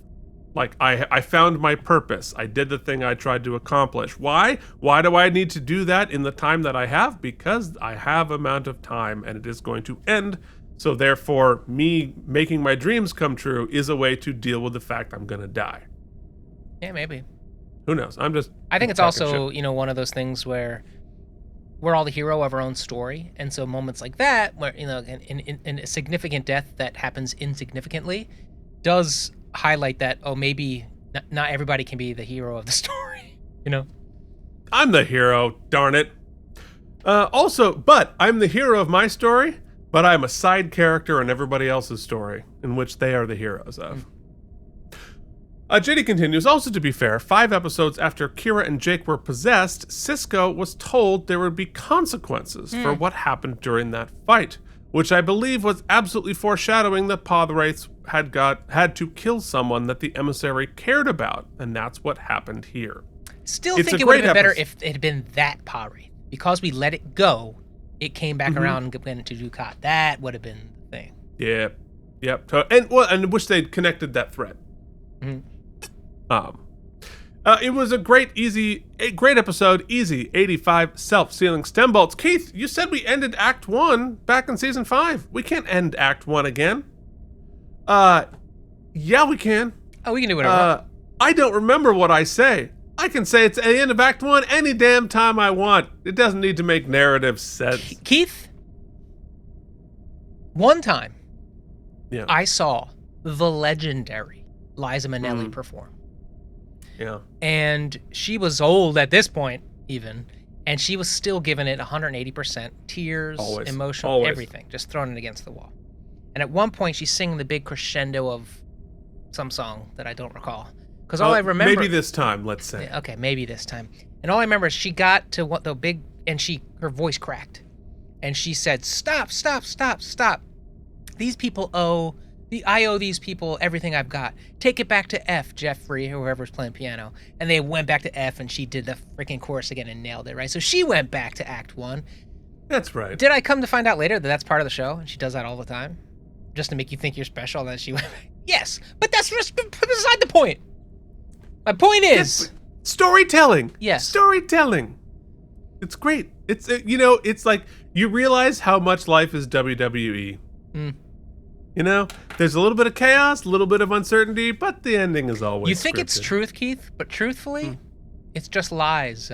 Like, I found my purpose. I did the thing I tried to accomplish. Why? Why do I need to do that in the time that I have? Because I have amount of time and it is going to end. So therefore, me making my dreams come true is a way to deal with the fact I'm going to die. Yeah, maybe. Who knows? I think it's also, one of those things where we're all the hero of our own story. And so moments like that, where, in a significant death that happens insignificantly, does highlight that, maybe not everybody can be the hero of the story, I'm the hero, darn it. But I'm the hero of my story, but I'm a side character in everybody else's story, in which they are the heroes of. JD continues, also to be fair, 5 episodes after Kira and Jake were possessed, Sisko was told there would be consequences for what happened during that fight, which I believe was absolutely foreshadowing that Pod Wraiths had to kill someone that the emissary cared about, and that's what happened here. Still think it would have been better if it had been that Pod Wraith. Because we let it go, it came back around and went into Dukat. That would have been the thing. Yeah. Yep. And I wish they'd connected that thread. It was a great episode. Easy 85 self-sealing stem bolts. Keith, you said we ended Act 1 back in season 5. We can't end Act 1 again. Yeah, we can. Oh, we can do whatever. I don't remember what I say. I can say it's the end of Act 1 any damn time I want. It doesn't need to make narrative sense. Keith, one time, yeah, I saw the legendary Liza Minnelli perform. Yeah. And she was old at this point, even, and she was still giving it 180%. Tears, emotional, everything, just throwing it against the wall. And at one point, she's singing the big crescendo of some song that I don't recall. Because all I remember... Maybe this time, let's say. Okay, maybe this time. And all I remember is she got to what the big... And her voice cracked. And she said, stop. These people I owe these people everything I've got. Take it back to F, Jeffrey, or whoever's playing piano. And they went back to F, and she did the freaking chorus again and nailed it, right? So she went back to Act 1. That's right. Did I come to find out later that that's part of the show, and she does that all the time? Just to make you think you're special, and then she went back? Yes, but that's beside the point. My point is... storytelling. Yes. Storytelling. It's great. It's like you realize how much life is WWE. There's a little bit of chaos, a little bit of uncertainty, but the ending is always You think scripted. It's truth, Keith, but truthfully, it's just lies.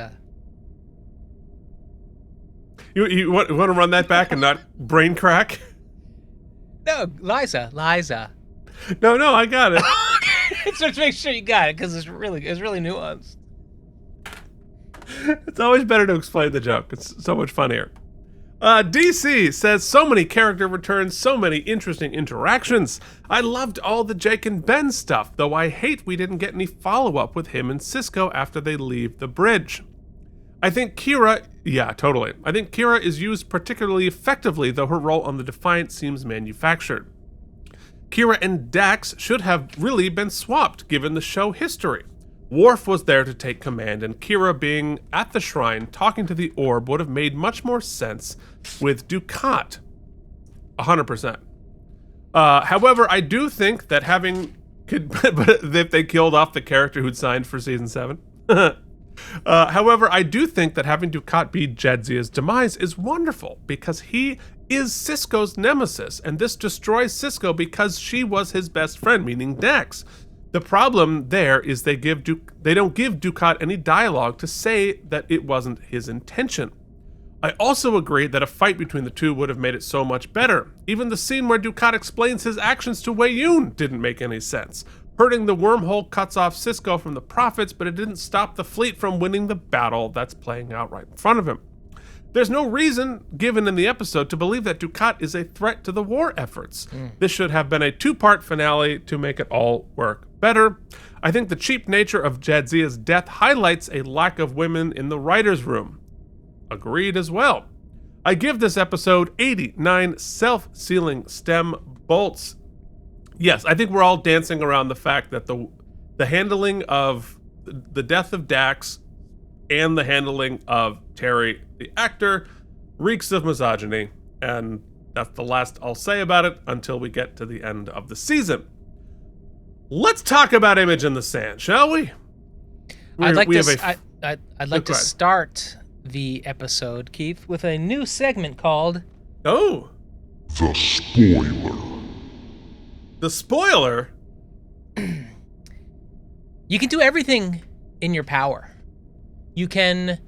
You want to run that back and not brain crack? No, Liza. No, I got it. Just make sure you got it, because it's really nuanced. It's always better to explain the joke. It's so much funnier. DC says, so many character returns, so many interesting interactions. I loved all the Jake and Ben stuff, though I hate we didn't get any follow-up with him and Sisko after they leave the bridge. I think Kira is used particularly effectively, though her role on the Defiant seems manufactured. Kira and Dax should have really been swapped, given the show history. Worf was there to take command, and Kira being at the shrine talking to the orb would have made much more sense with Dukat. 100%. However, I do think that if they killed off the character who'd signed for season 7. However, I do think that having Dukat be Jadzia's demise is wonderful, because he is Sisko's nemesis, and this destroys Sisko because she was his best friend, meaning Dax. The problem there is they don't give Dukat any dialogue to say that it wasn't his intention. I also agree that a fight between the two would have made it so much better. Even the scene where Dukat explains his actions to Weyoun didn't make any sense. Hurting the wormhole cuts off Sisko from the Prophets, but it didn't stop the fleet from winning the battle that's playing out right in front of him. There's no reason given in the episode to believe that Dukat is a threat to the war efforts. This should have been a 2-part finale to make it all work better. I think the cheap nature of Jadzia's death highlights a lack of women in the writer's room. Agreed as well. I give this episode 89 self-sealing stem bolts. Yes, I think we're all dancing around the fact that the handling of the death of Dax and the handling of Terry, the actor, reeks of misogyny, and that's the last I'll say about it until we get to the end of the season. Let's talk about Image in the Sand, shall we? I'd like to start the episode, Keith, with a new segment called The Spoiler. The Spoiler? You can do everything in your power. You can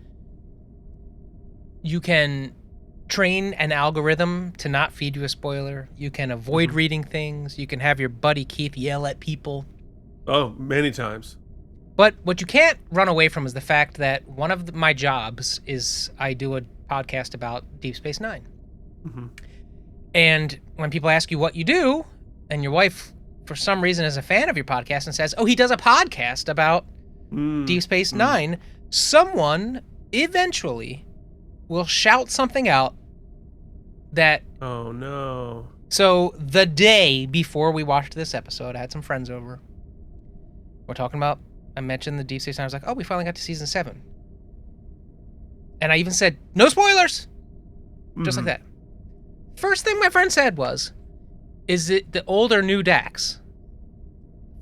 train an algorithm to not feed you a spoiler. You can avoid reading things. You can have your buddy Keith yell at people. Oh, many times. But what you can't run away from is the fact that one of my jobs is I do a podcast about Deep Space Nine. Mm-hmm. And when people ask you what you do, and your wife, for some reason, is a fan of your podcast and says, oh, he does a podcast about Deep Space Nine, someone eventually will shout something out that... Oh, no. So the day before we watched this episode, I had some friends over. We're talking about... I mentioned the Deep Space Nine. I was like, oh, we finally got to season 7. And I even said, no spoilers! Just like that. First thing my friend said was, is it the old or new Dax?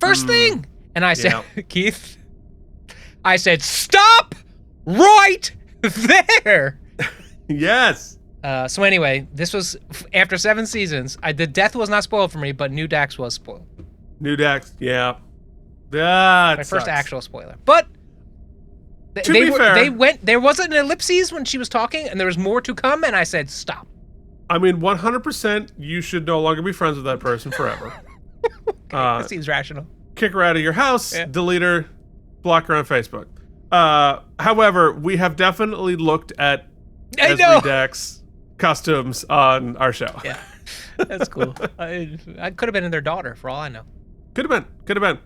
First thing! And I said, Keith, I said, stop right there! Yes! So anyway, this was after 7 seasons. The death was not spoiled for me, but new Dax was spoiled. New Dax, yeah. That my sucks. First actual spoiler. But to be fair, there wasn't an ellipses when she was talking, and there was more to come, and I said, stop. I mean, 100% you should no longer be friends with that person forever. Okay, that seems rational. Kick her out of your house, delete her, block her on Facebook. However, we have definitely looked at Esri Dax costumes on our show. Yeah, that's cool. I could have been their daughter, for all I know. Could have been.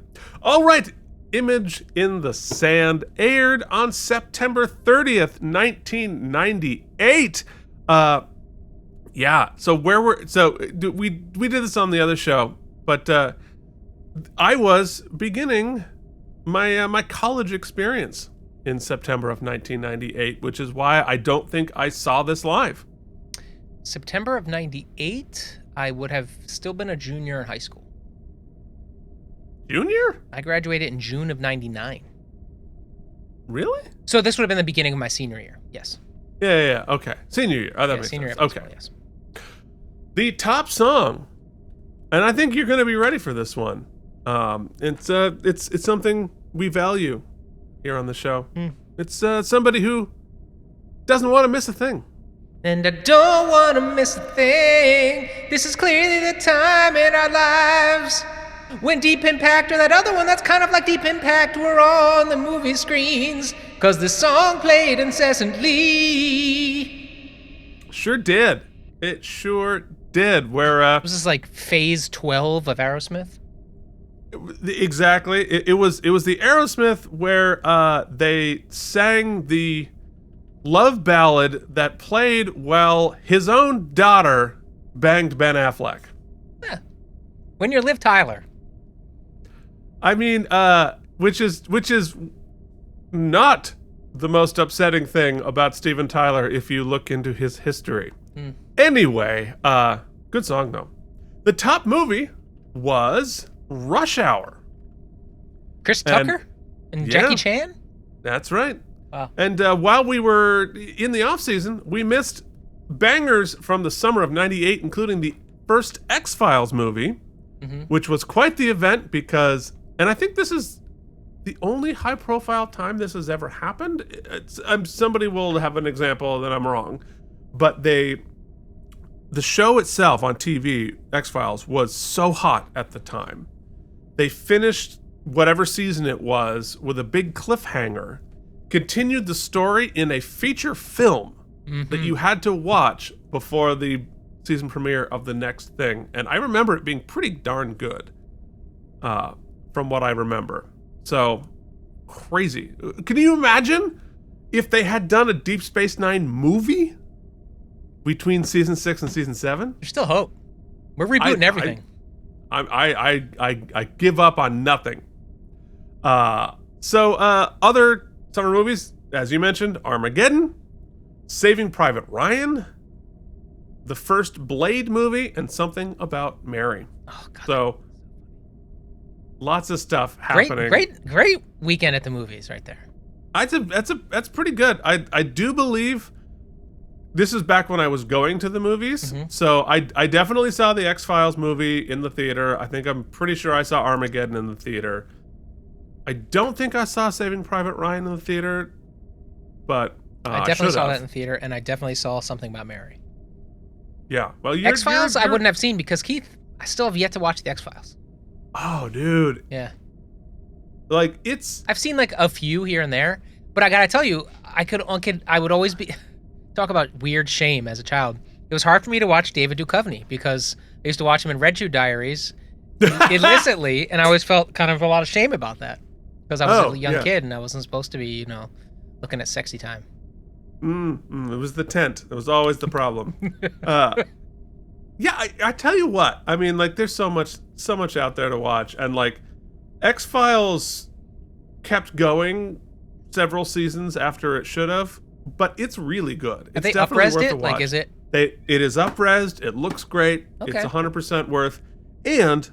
All right, Image in the Sand aired on September 30th, 1998. Yeah. So we did this on the other show, but I was beginning my college experience in September of 1998, which is why I don't think I saw this live. September of 98, I would have still been a junior in high school. Junior? I graduated in June of 99. Really? So this would have been the beginning of my senior year. Yes. Yeah. Okay. Senior year. Oh, that makes senior sense. Year Okay. well, yes. The top song, and I think you're going to be ready for this one. It's something we value here on the show. It's somebody who doesn't want to miss a thing. And I don't want to miss a thing. This is clearly the time in our lives when Deep Impact, or that other one that's kind of like Deep Impact, were on the movie screens. Cause the song played incessantly. Sure did. It sure did. Where was this like phase 12 of Aerosmith? Exactly. It was the Aerosmith where they sang the love ballad that played while his own daughter banged Ben Affleck. Yeah. When you're Liv Tyler. I mean, which is not the most upsetting thing about Steven Tyler if you look into his history. Anyway, good song though. The top movie was Rush Hour. Chris Tucker and Jackie Chan? That's right. Wow. And while we were in the off season, we missed bangers from the summer of 98, including the first X-Files movie, which was quite the event because, and I think this is the only high-profile time this has ever happened. Somebody will have an example that I'm wrong, but the show itself on TV, X-Files, was so hot at the time. They finished whatever season it was with a big cliffhanger, continued the story in a feature film that you had to watch before the season premiere of the next thing. And I remember it being pretty darn good, from what I remember. So, crazy. Can you imagine if they had done a Deep Space Nine movie between season 6 and season 7? There's still hope. We're rebooting everything. I give up on nothing. So other summer movies, as you mentioned, Armageddon, Saving Private Ryan, the first Blade movie, and Something About Mary. Oh, God. So lots of stuff happening. Great weekend at the movies right there. That's pretty good. I do believe this is back when I was going to the movies. Mm-hmm. So I definitely saw the X-Files movie in the theater. I'm pretty sure I saw Armageddon in the theater. I don't think I saw Saving Private Ryan in the theater, but I definitely saw that in the theater, and I definitely saw Something About Mary. Yeah. Well, X-Files I wouldn't have seen because, Keith, I still have yet to watch the X-Files. Oh, dude. Yeah. Like, I've seen like a few here and there, but I gotta tell you, I would always be talk about weird shame as a child. It was hard for me to watch David Duchovny because I used to watch him in Red Shoe Diaries illicitly, and I always felt kind of a lot of shame about that because I was a young kid and I wasn't supposed to be, looking at sexy time. It was the tent. It was always the problem. Yeah, I tell you what. I mean, like, there's so much out there to watch, and like, X-Files kept going several seasons after it should have, but it's really good. Have they definitely up-resed worth it? a watch. Like, is it? It is up-resed. It looks great. Okay. It's 100% worth. And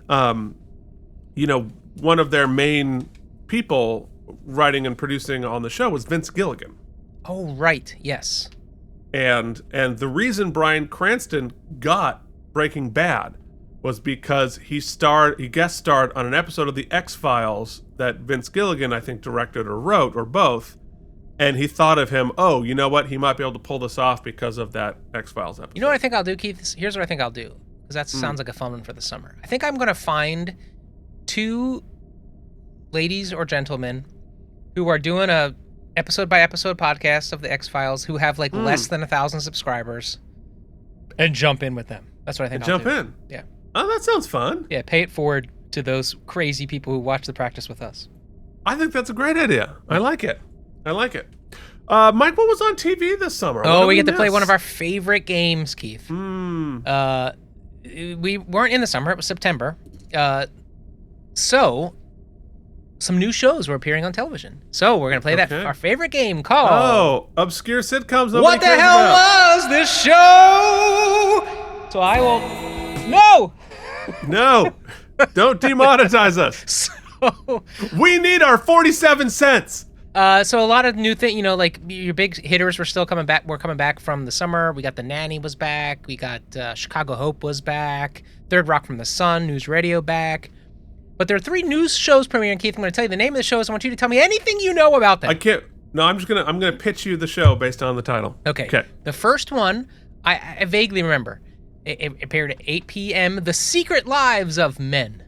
one of their main people writing and producing on the show was Vince Gilligan. Oh, right. Yes. And the reason Bryan Cranston got Breaking Bad was because he guest starred on an episode of the X-Files that Vince Gilligan, I think, directed or wrote, or both. And he thought of him, oh, you know what? He might be able to pull this off because of that X-Files episode. You know what I think I'll do, Keith? Here's what I think I'll do, because that sounds like a fun one for the summer. I think I'm going to find 2 ladies or gentlemen who are doing a episode-by-episode podcast of the X-Files who have, like, less than 1,000 subscribers, and jump in with them. That's what I think I'll do. Jump in? Yeah. Oh, that sounds fun. Yeah, pay it forward to those crazy people who watch the practice with us. I think that's a great idea. I like it. Mike, what was on TV this summer? Oh, we get to play one of our favorite games, Keith. We weren't in the summer. It was September. So some new shows were appearing on television. So we're going to play our favorite game called... Oh, obscure sitcoms nobody What the cares hell about. was this show? So I will... No! No! Don't demonetize us. So... We need our 47 cents! So a lot of new things, like your big hitters were still coming back. We're coming back from the summer. We got The Nanny was back. We got Chicago Hope was back. Third Rock from the Sun, News Radio back. But there are 3 news shows premiering, Keith. I'm going to tell you the name of the shows. I want you to tell me anything you know about them. I can't. No, I'm gonna pitch you the show based on the title. Okay. The first one, I vaguely remember. It appeared at 8 p.m. The Secret Lives of Men.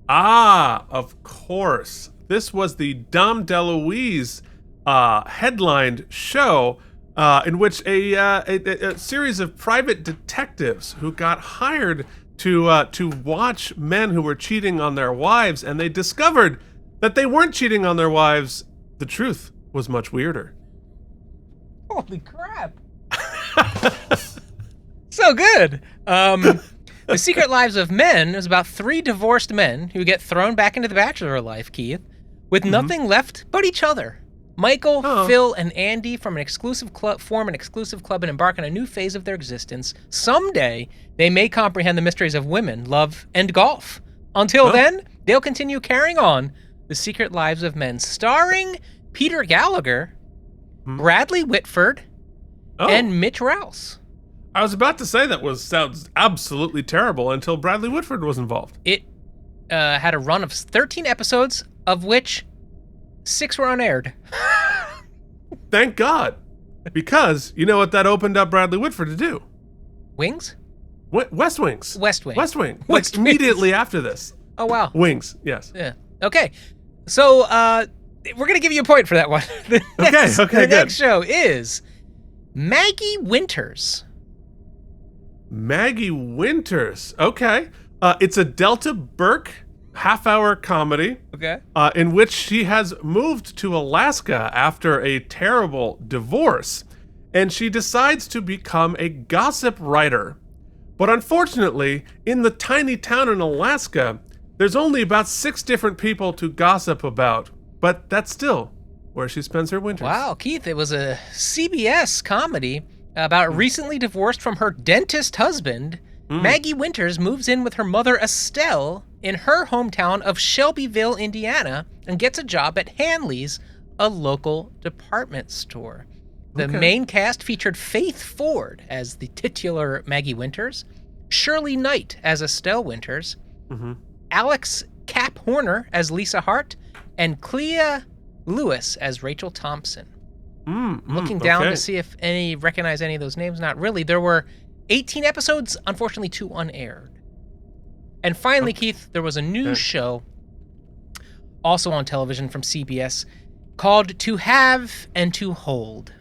Ah, of course. This was the Dom DeLuise headlined show in which a series of private detectives who got hired to watch men who were cheating on their wives, and they discovered that they weren't cheating on their wives. The truth was much weirder. Holy crap. So good. The Secret Lives of Men is about 3 divorced men who get thrown back into the bachelor life, Keith, with nothing left but each other. Michael, Phil, and Andy form an exclusive club and embark on a new phase of their existence. Someday, they may comprehend the mysteries of women, love, and golf. Until then, they'll continue carrying on The Secret Lives of Men, starring Peter Gallagher, Bradley Whitford, and Mitch Rouse. I was about to say sounds absolutely terrible until Bradley Whitford was involved. It had a run of 13 episodes, of which 6 were unaired. Thank God. Because you know what that opened up Bradley Whitford to do? Wings? West Wings. West Wing. West Wing. Like immediately after this. Oh, wow. Wings, yes. Yeah. Okay. So, we're going to give you a point for that one. The next show is Maggie Winters. Maggie Winters. Okay. It's a Delta Burke half-hour comedy. Okay. In which she has moved to Alaska after a terrible divorce, and she decides to become a gossip writer. But unfortunately, in the tiny town in Alaska, there's only about 6 different people to gossip about. But that's still where she spends her winters. Wow, Keith, it was a CBS comedy about recently divorced from her dentist husband. Maggie Winters moves in with her mother Estelle in her hometown of Shelbyville, Indiana, and gets a job at Hanley's, a local department store. The main cast featured Faith Ford as the titular Maggie Winters, Shirley Knight as Estelle Winters, Alex Cap Horner as Lisa Hart, and Clea Lewis as Rachel Thompson. Looking down to see if recognize any of those names. Not really. There were 18 episodes, unfortunately 2 unaired. And finally, Keith, there was a new show, also on television from CBS, called To Have and to Hold.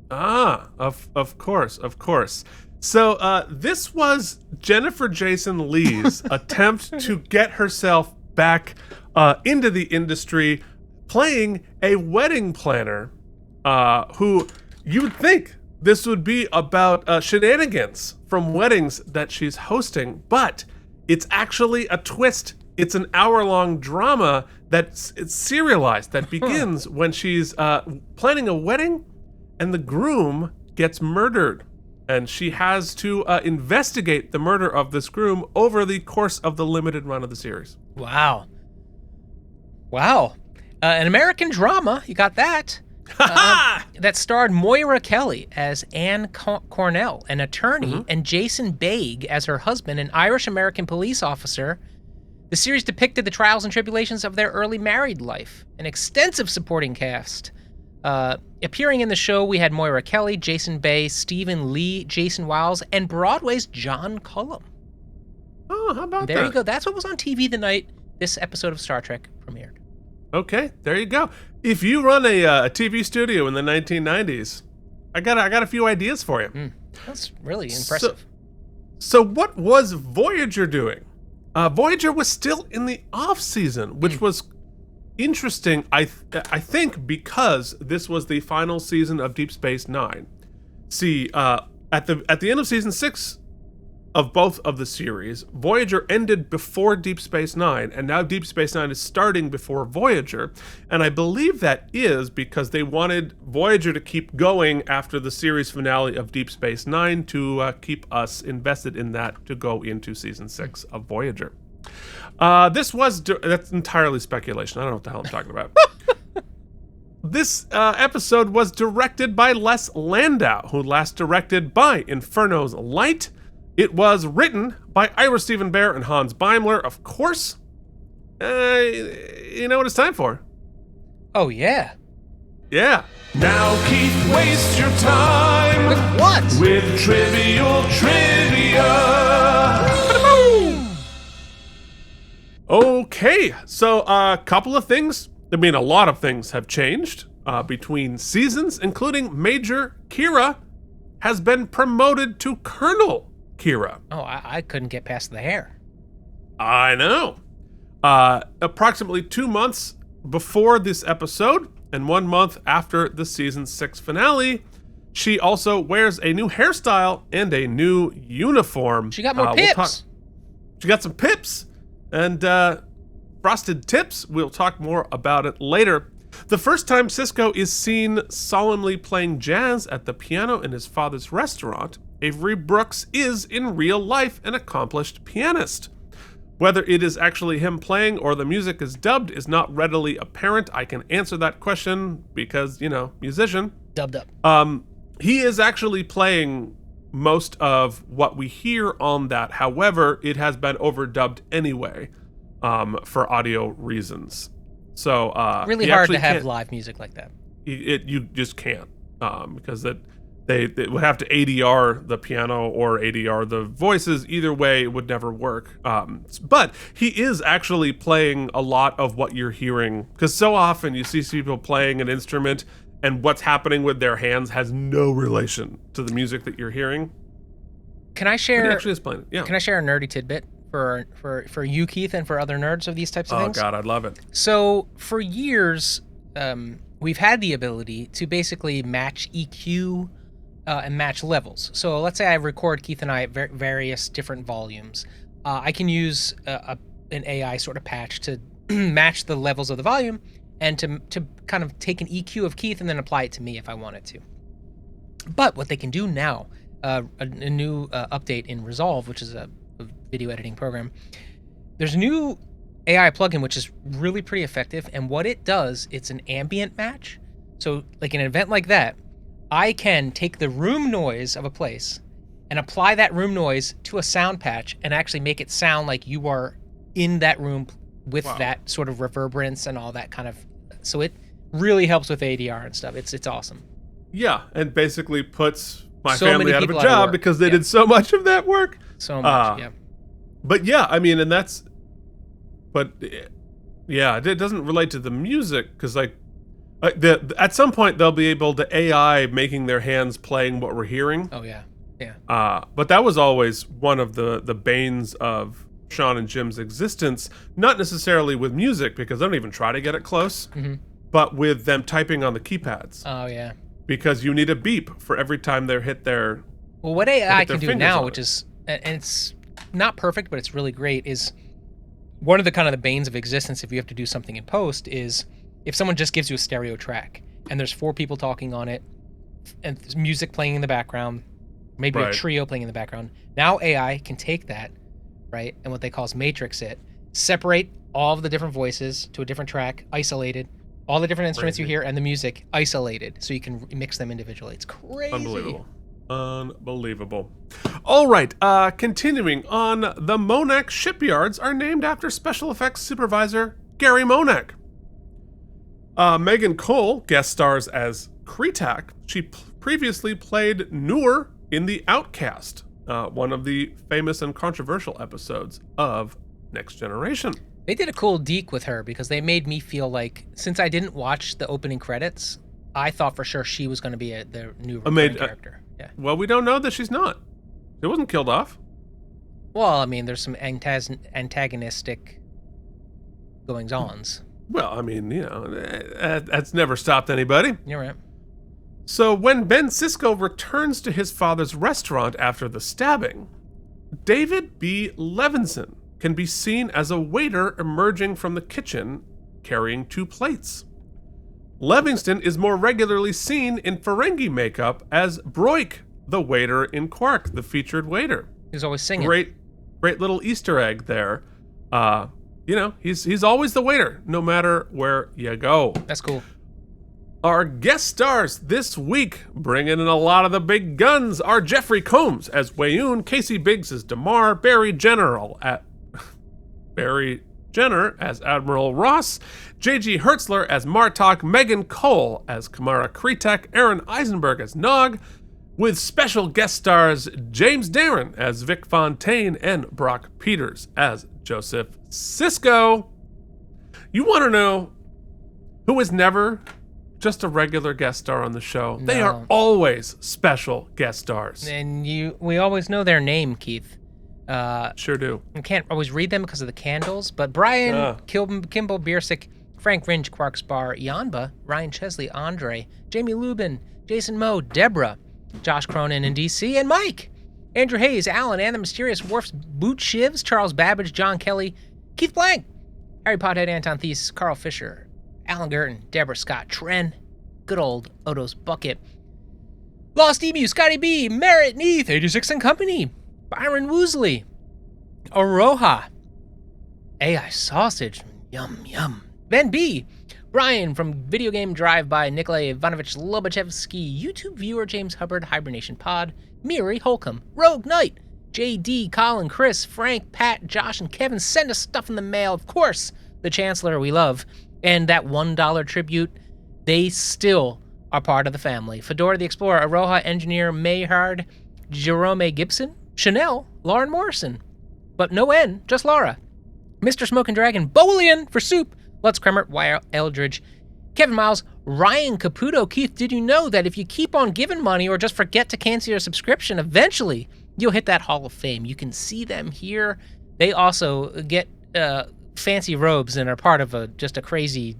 Of course. So this was Jennifer Jason Leigh's attempt to get herself back into the industry, playing a wedding planner who you would think this would be about shenanigans from weddings that she's hosting, but it's actually a twist. It's an hour-long drama it's serialized that begins when she's planning a wedding and the groom gets murdered. And she has to investigate the murder of this groom over the course of the limited run of the series. Wow. An American drama, you got that. That starred Moira Kelly as Anne Cornell, an attorney, and Jason Baig as her husband, an Irish-American police officer. The series depicted the trials and tribulations of their early married life. An extensive supporting cast. Appearing in the show, we had Moira Kelly, Jason Bay, Stephen Lee, Jason Wiles, and Broadway's John Cullum. Oh, how about that? There you go. That's what was on TV the night this episode of Star Trek premiered. Okay, there you go. If you run a TV studio in the 1990s, I got a few ideas for you. That's really impressive. So what was Voyager doing? Voyager was still in the off season, which was interesting. I think because this was the final season of Deep Space Nine. See, at the end of season 6 of both of the series, Voyager ended before Deep Space Nine, and now Deep Space Nine is starting before Voyager. And I believe that is because they wanted Voyager to keep going after the series finale of Deep Space Nine to keep us invested in that to go into season 6 of Voyager. That's entirely speculation. I don't know what the hell I'm talking about. This episode was directed by Les Landau, who last directed By Inferno's Light. It was written by Ira Stephen Bear and Hans Beimler, of course. You know what it's time for? Oh, yeah. Yeah. Now, Keith, waste your time. With what? With trivial trivia. Okay, so a couple of things. I mean, a lot of things have changed between seasons, including Major Kira has been promoted to Colonel Kira. Oh, I couldn't get past the hair. I know. Approximately 2 months before this episode, and 1 month after the season 6 finale, she also wears a new hairstyle and a new uniform. She got more pips. She got some pips and frosted tips. We'll talk more about it later. The first time Sisko is seen solemnly playing jazz at the piano in his father's restaurant, Avery Brooks is in real life an accomplished pianist. Whether it is actually him playing or the music is dubbed is not readily apparent. I can answer that question because, musician. Dubbed up. He is actually playing most of what we hear on that. However, it has been overdubbed anyway, for audio reasons. So really hard to have live music like that. You just can't, because they would have to ADR the piano or ADR the voices. Either way, it would never work. But he is actually playing a lot of what you're hearing, because so often you see people playing an instrument and what's happening with their hands has no relation to the music that you're hearing. Can I share? But he actually is playing it. Yeah. Can I share a nerdy tidbit for you, Keith, and for other nerds of these types of things? Oh God, I'd love it. So for years, we've had the ability to basically match EQ and match levels. So let's say I record Keith and I at various different volumes. I can use an AI sort of patch to match the levels of the volume and to kind of take an EQ of Keith and then apply it to me if I wanted to. But what they can do now, a new update in Resolve, which is a video editing program, there's a new AI plugin which is really pretty effective, and what it does, it's an ambient match. So like in an event like that, I can take the room noise of a place and apply that room noise to a sound patch and actually make it sound like you are in that room with that sort of reverberance and all that kind of. So it really helps with ADR and stuff. It's awesome. Yeah, and basically puts my So family many out of a people out of job work. because they Yeah. did so much of that work. So much, yeah. But yeah, I mean, and that's, but yeah, it doesn't relate to the music because like, at some point they'll be able to AI making their hands playing what we're hearing. Oh yeah, yeah. But that was always one of the banes of Sean and Jim's existence, not necessarily with music because they don't even try to get it close, but with them typing on the keypads. Oh yeah. Because you need a beep for every time they hit their. Well, what AI can do fingers now, on which it. is, and it's not perfect, but it's really great, is one of the kind of the banes of existence if you have to do something in post is if someone just gives you a stereo track and there's 4 people talking on it and there's music playing in the background, maybe a Right. trio playing in the background. Now AI can take that, right, and what they call is matrix it, separate all of the different voices to a different track, isolated, all the different instruments you hear and the music isolated, so you can mix them individually. It's crazy. Unbelievable. All right, continuing on, the Monac shipyards are named after special effects supervisor Gary Monac. Megan Cole guest stars as Kretak. She previously played Noor in The Outcast, one of the famous and controversial episodes of Next Generation. They did a cool deke with her because they made me feel like, since I didn't watch the opening credits, I thought for sure she was going to be the new recurring character. Yeah. Well, we don't know that she's not. She wasn't killed off. Well, I mean, there's some antagonistic goings-ons. Well, I mean, you know, that's never stopped anybody. You're right. So when Ben Sisko returns to his father's restaurant after the stabbing, David B. Levinson can be seen as a waiter emerging from the kitchen carrying 2 plates. Livingston is more regularly seen in Ferengi makeup as Broik, the waiter in Quark, the featured waiter. He's always singing. Great little Easter egg there. You know, he's always the waiter, no matter where you go. That's cool. Our guest stars this week, bringing in a lot of the big guns, are Jeffrey Combs as Wayoon, Casey Biggs as Damar, Barry Jenner as Admiral Ross, J.G. Hertzler as Martok, Megan Cole as Kamara Kretak, Aaron Eisenberg as Nog, with special guest stars James Darren as Vic Fontaine and Brock Peters as Joseph Sisko. You want to know who is never just a regular guest star on the show? No. They are always special guest stars. And we always know their name, Keith. Sure do. We can't always read them because of the candles, but Brian, Kimball Biersick, Frank Ringe, Quarks Bar, Yanba, Ryan Chesley, Andre, Jamie Lubin, Jason Moe, Deborah, Josh Cronin in DC, and Mike, Andrew Hayes, Alan, and the Mysterious Worf's Boot Shivs, Charles Babbage, John Kelly, Keith Blank, Harry Pothead, Anton Thies, Carl Fisher, Alan Gerton, Deborah Scott, Tren, good old Odo's Bucket, Lost Emu, Scotty B, Merritt Neath, 86 and Company, Byron Woosley, Aroha, AI Sausage, yum yum, Ben B, Brian from Video Game Drive-By, Nikolai Ivanovich Lobachevsky, YouTube viewer James Hubbard, Hibernation Pod, Miri Holcomb, Rogue Knight, JD, Colin, Chris, Frank, Pat, Josh, and Kevin. Send us stuff in the mail. Of course, the Chancellor we love. And that $1 tribute, they still are part of the family. Fedora the Explorer, Aroha Engineer, Mayhard, Jerome Gibson, Chanel, Lauren Morrison. But no N, just Laura. Mr. Smoking Dragon, Bolian for Soup, Lutz Kremert, Wyatt Eldridge, Kevin Miles, Ryan Caputo. Keith, did you know that if you keep on giving money or just forget to cancel your subscription, eventually you'll hit that Hall of Fame? You can see them here. They also get fancy robes and are part of just a crazy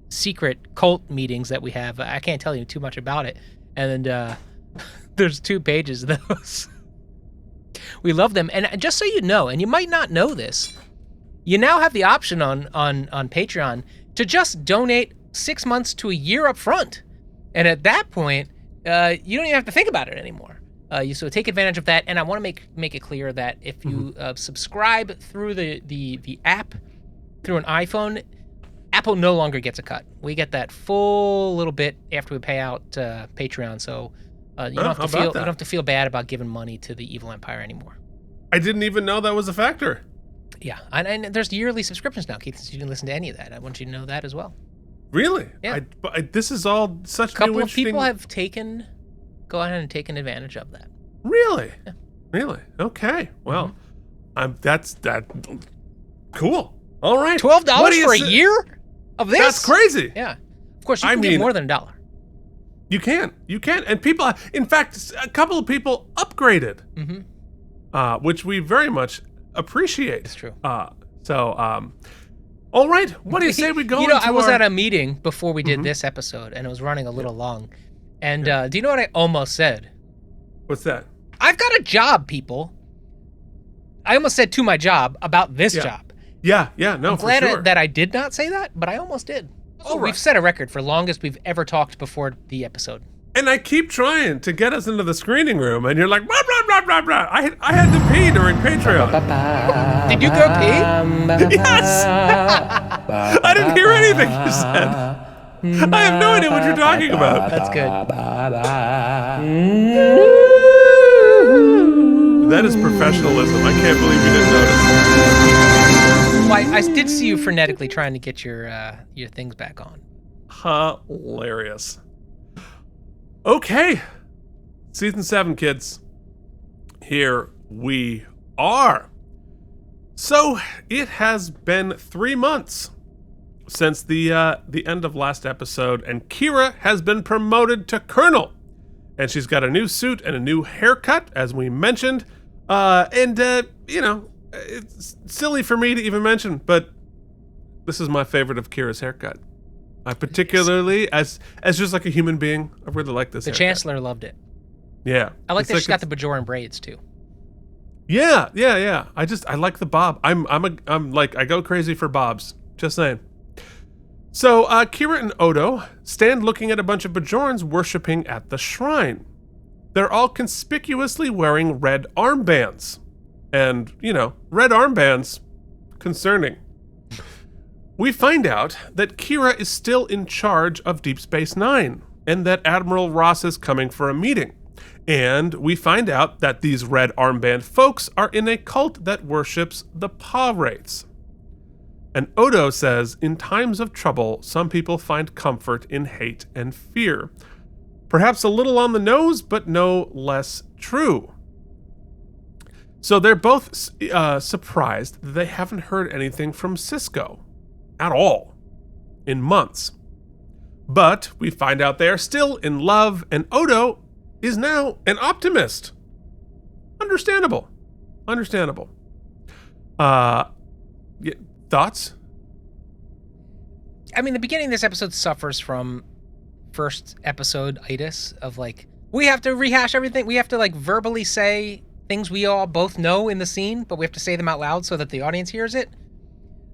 secret cult meetings that we have. I can't tell you too much about it. And there's 2 pages of those. We love them. And just so you know, and you might not know this, you now have the option on Patreon to just donate 6 months to a year up front. And at that point, you don't even have to think about it anymore. So take advantage of that. And I want to make it clear that if you subscribe through the app, through an iPhone, Apple no longer gets a cut. We get that full little bit after we pay out Patreon. So you don't have to feel bad about giving money to the evil empire anymore. I didn't even know that was a factor. Yeah, and there's yearly subscriptions now, Keith, since you didn't listen to any of that. I want you to know that as well. Really? Yeah. This is all such a couple new of people have gone ahead and taken advantage of that. Really? Yeah. Really? Okay. Well, that's cool. All right. $12 for a year of this? That's crazy. Yeah. Of course, you can get more than $1. You can. And people, in fact, a couple of people upgraded, which we very much appreciate. It's true. All right. What do you say we go into I was at a meeting before we did this episode, and it was running a little long. And do you know what I almost said? What's that? I've got a job, people. I almost said to my job about this job. Yeah, no, I'm glad that I did not say that, but I almost did. Oh, we've set a record for longest we've ever talked before the episode. And I keep trying to get us into the screening room, and you're like, blah, blah, blah, blah, blah. I had to pee during Patreon. Did you go pee? Yes. I didn't hear anything you said. I have no idea what you're talking about. That's good. That is professionalism. I can't believe you didn't notice. Well, I did see you frenetically trying to get your things back on. Hilarious. Okay. Season 7, kids. Here we are. So, it has been 3 months since the end of last episode, and Kira has been promoted to Colonel. And she's got a new suit and a new haircut, as we mentioned. It's silly for me to even mention, but this is my favorite of Kira's haircut. I particularly, as just like a human being, I really like this haircut. The Chancellor loved it. Yeah. I like that she's got the Bajoran braids, too. Yeah. I like the bob. I'm like, I go crazy for bobs. Just saying. So, Kira and Odo stand looking at a bunch of Bajorans worshipping at the shrine. They're all conspicuously wearing red armbands. And, red armbands, concerning. We find out that Kira is still in charge of Deep Space Nine, and that Admiral Ross is coming for a meeting. And we find out that these red armband folks are in a cult that worships the paw wraiths. And Odo says, in times of trouble, some people find comfort in hate and fear. Perhaps a little on the nose, but no less true. So they're both surprised that they haven't heard anything from Cisco at all in months. But we find out they are still in love, and Odo is now an optimist. Understandable. Thoughts? I mean, the beginning of this episode suffers from first episode itis of like, we have to rehash everything. We have to like verbally say things we all both know in the scene, but we have to say them out loud so that the audience hears it.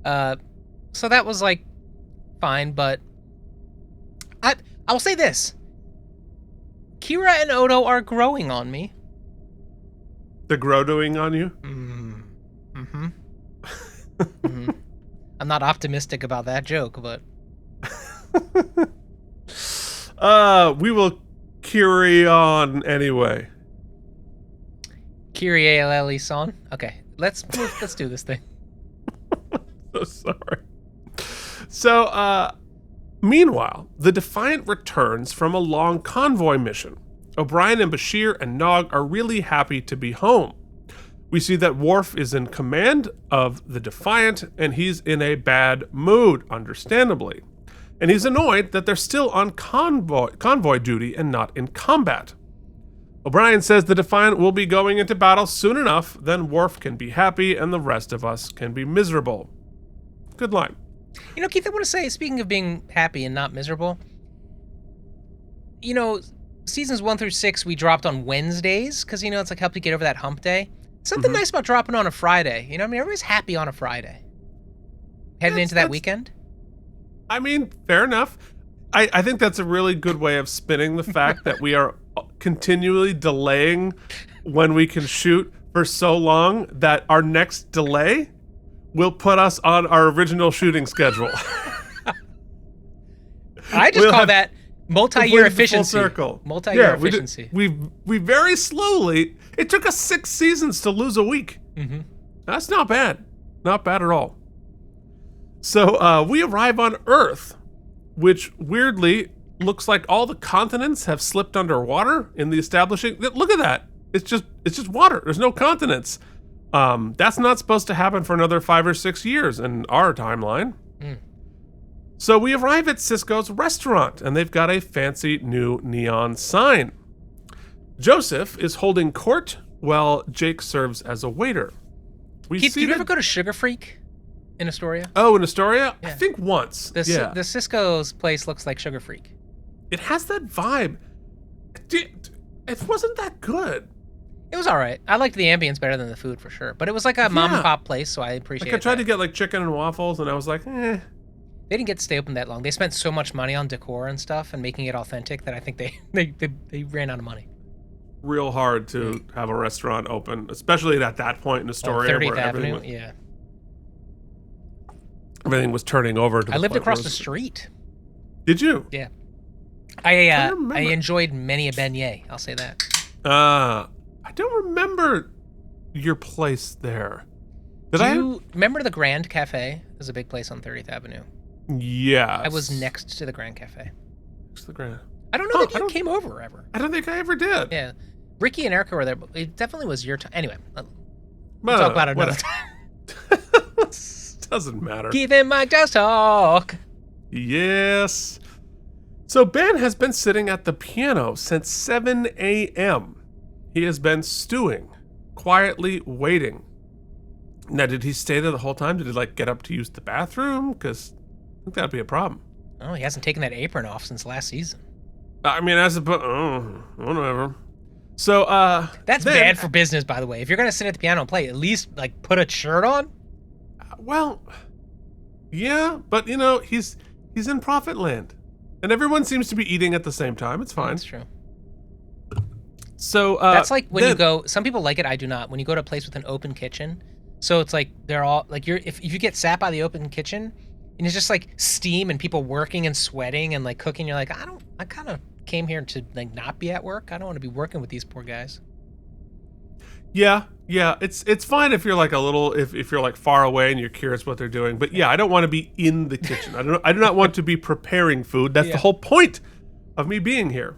So that was like fine, but I will say this. Kira and Odo are growing on me. They're growing on you? I'm not optimistic about that joke, but we will carry on anyway. Kyrie eleison. Okay, let's do this thing. So sorry. So, meanwhile, the Defiant returns from a long convoy mission. O'Brien and Bashir and Nog are really happy to be home. We see that Worf is in command of the Defiant, and he's in a bad mood, understandably. And he's annoyed that they're still on convoy duty and not in combat. O'Brien says the Defiant will be going into battle soon enough, then Worf can be happy and the rest of us can be miserable. Good line. Keith, I want to say, speaking of being happy and not miserable, seasons 1 through 6 we dropped on Wednesdays because it's like helped you get over that hump day. Something nice about dropping on a Friday. You know what I mean? Everybody's happy on a Friday. Heading into that weekend. I mean, fair enough. I think that's a really good way of spinning the fact that we are continually delaying when we can shoot for so long that our next delay will put us on our original shooting schedule. I just call that multi-year efficiency. Full circle. Multi-year efficiency. We very slowly. It took us 6 seasons to lose a week. Mm-hmm. That's not bad. Not bad at all. So we arrive on Earth, which weirdly looks like all the continents have slipped underwater in the establishing. Look at that. It's just water. There's no continents. That's not supposed to happen for another 5 or 6 years in our timeline. So we arrive at Cisco's restaurant, and they've got a fancy new neon sign. Joseph is holding court while Jake serves as a waiter. Keith, do you ever go to Sugar Freak in Astoria? Oh, in Astoria? Yeah. I think once. The Cisco's place looks like Sugar Freak. It has that vibe. It wasn't that good. It was all right. I liked the ambience better than the food for sure. But it was like a mom and pop place, so I appreciate it. I tried to get like chicken and waffles, and I was like, eh. They didn't get to stay open that long. They spent so much money on decor and stuff and making it authentic that I think they ran out of money. Real hard to have a restaurant open, especially at that point in Astoria. 30th Avenue, yeah. Everything was turning over. I lived across the street. Did you? Yeah. I enjoyed many a beignet. I'll say that. I don't remember your place there. Do you remember the Grand Cafe? There's a big place on 30th Avenue. Yeah. I was next to the Grand Cafe. Next to the Grand. I don't know that you came over ever. I don't think I ever did. Yeah. Ricky and Erica were there, but it definitely was your time. Anyway, we'll talk about it another time. Doesn't matter. Keith and Mike just talk. Yes. So Ben has been sitting at the piano since 7 a.m. He has been stewing, quietly waiting. Now, did he stay there the whole time? Did he get up to use the bathroom? Because I think that'd be a problem. Oh, he hasn't taken that apron off since last season. I mean, whatever. So, that's bad for business, by the way. If you're gonna sit at the piano and play, at least put a shirt on. Well, yeah, but he's in profit land, and everyone seems to be eating at the same time. It's fine. That's true. So that's like when you go. Some people like it. I do not. When you go to a place with an open kitchen, so it's like they're all like if you get sat by the open kitchen, and it's just steam and people working and sweating and cooking, you're like, I kind of came here to not be at work. I don't want to be working with these poor guys. Yeah, it's fine if you're a little if you're far away and you're curious what they're doing. But yeah, I don't want to be in the kitchen. I do not want to be preparing food. That's the whole point of me being here.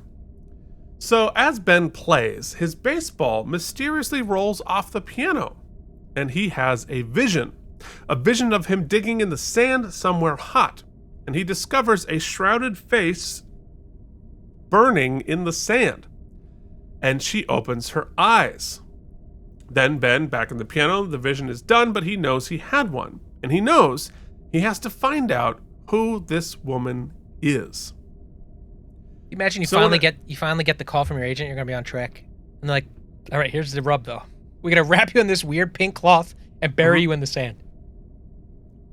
So as Ben plays, his baseball mysteriously rolls off the piano, and he has a vision of him digging in the sand somewhere hot, and he discovers a shrouded face burning in the sand, and she opens her eyes. Then Ben, back in the piano, the vision is done, but he knows he had one, and he knows he has to find out who this woman is. Imagine you finally get the call from your agent. You're gonna be on track, and they're like, "All right, here's the rub, though. We're gonna wrap you in this weird pink cloth and bury you in the sand."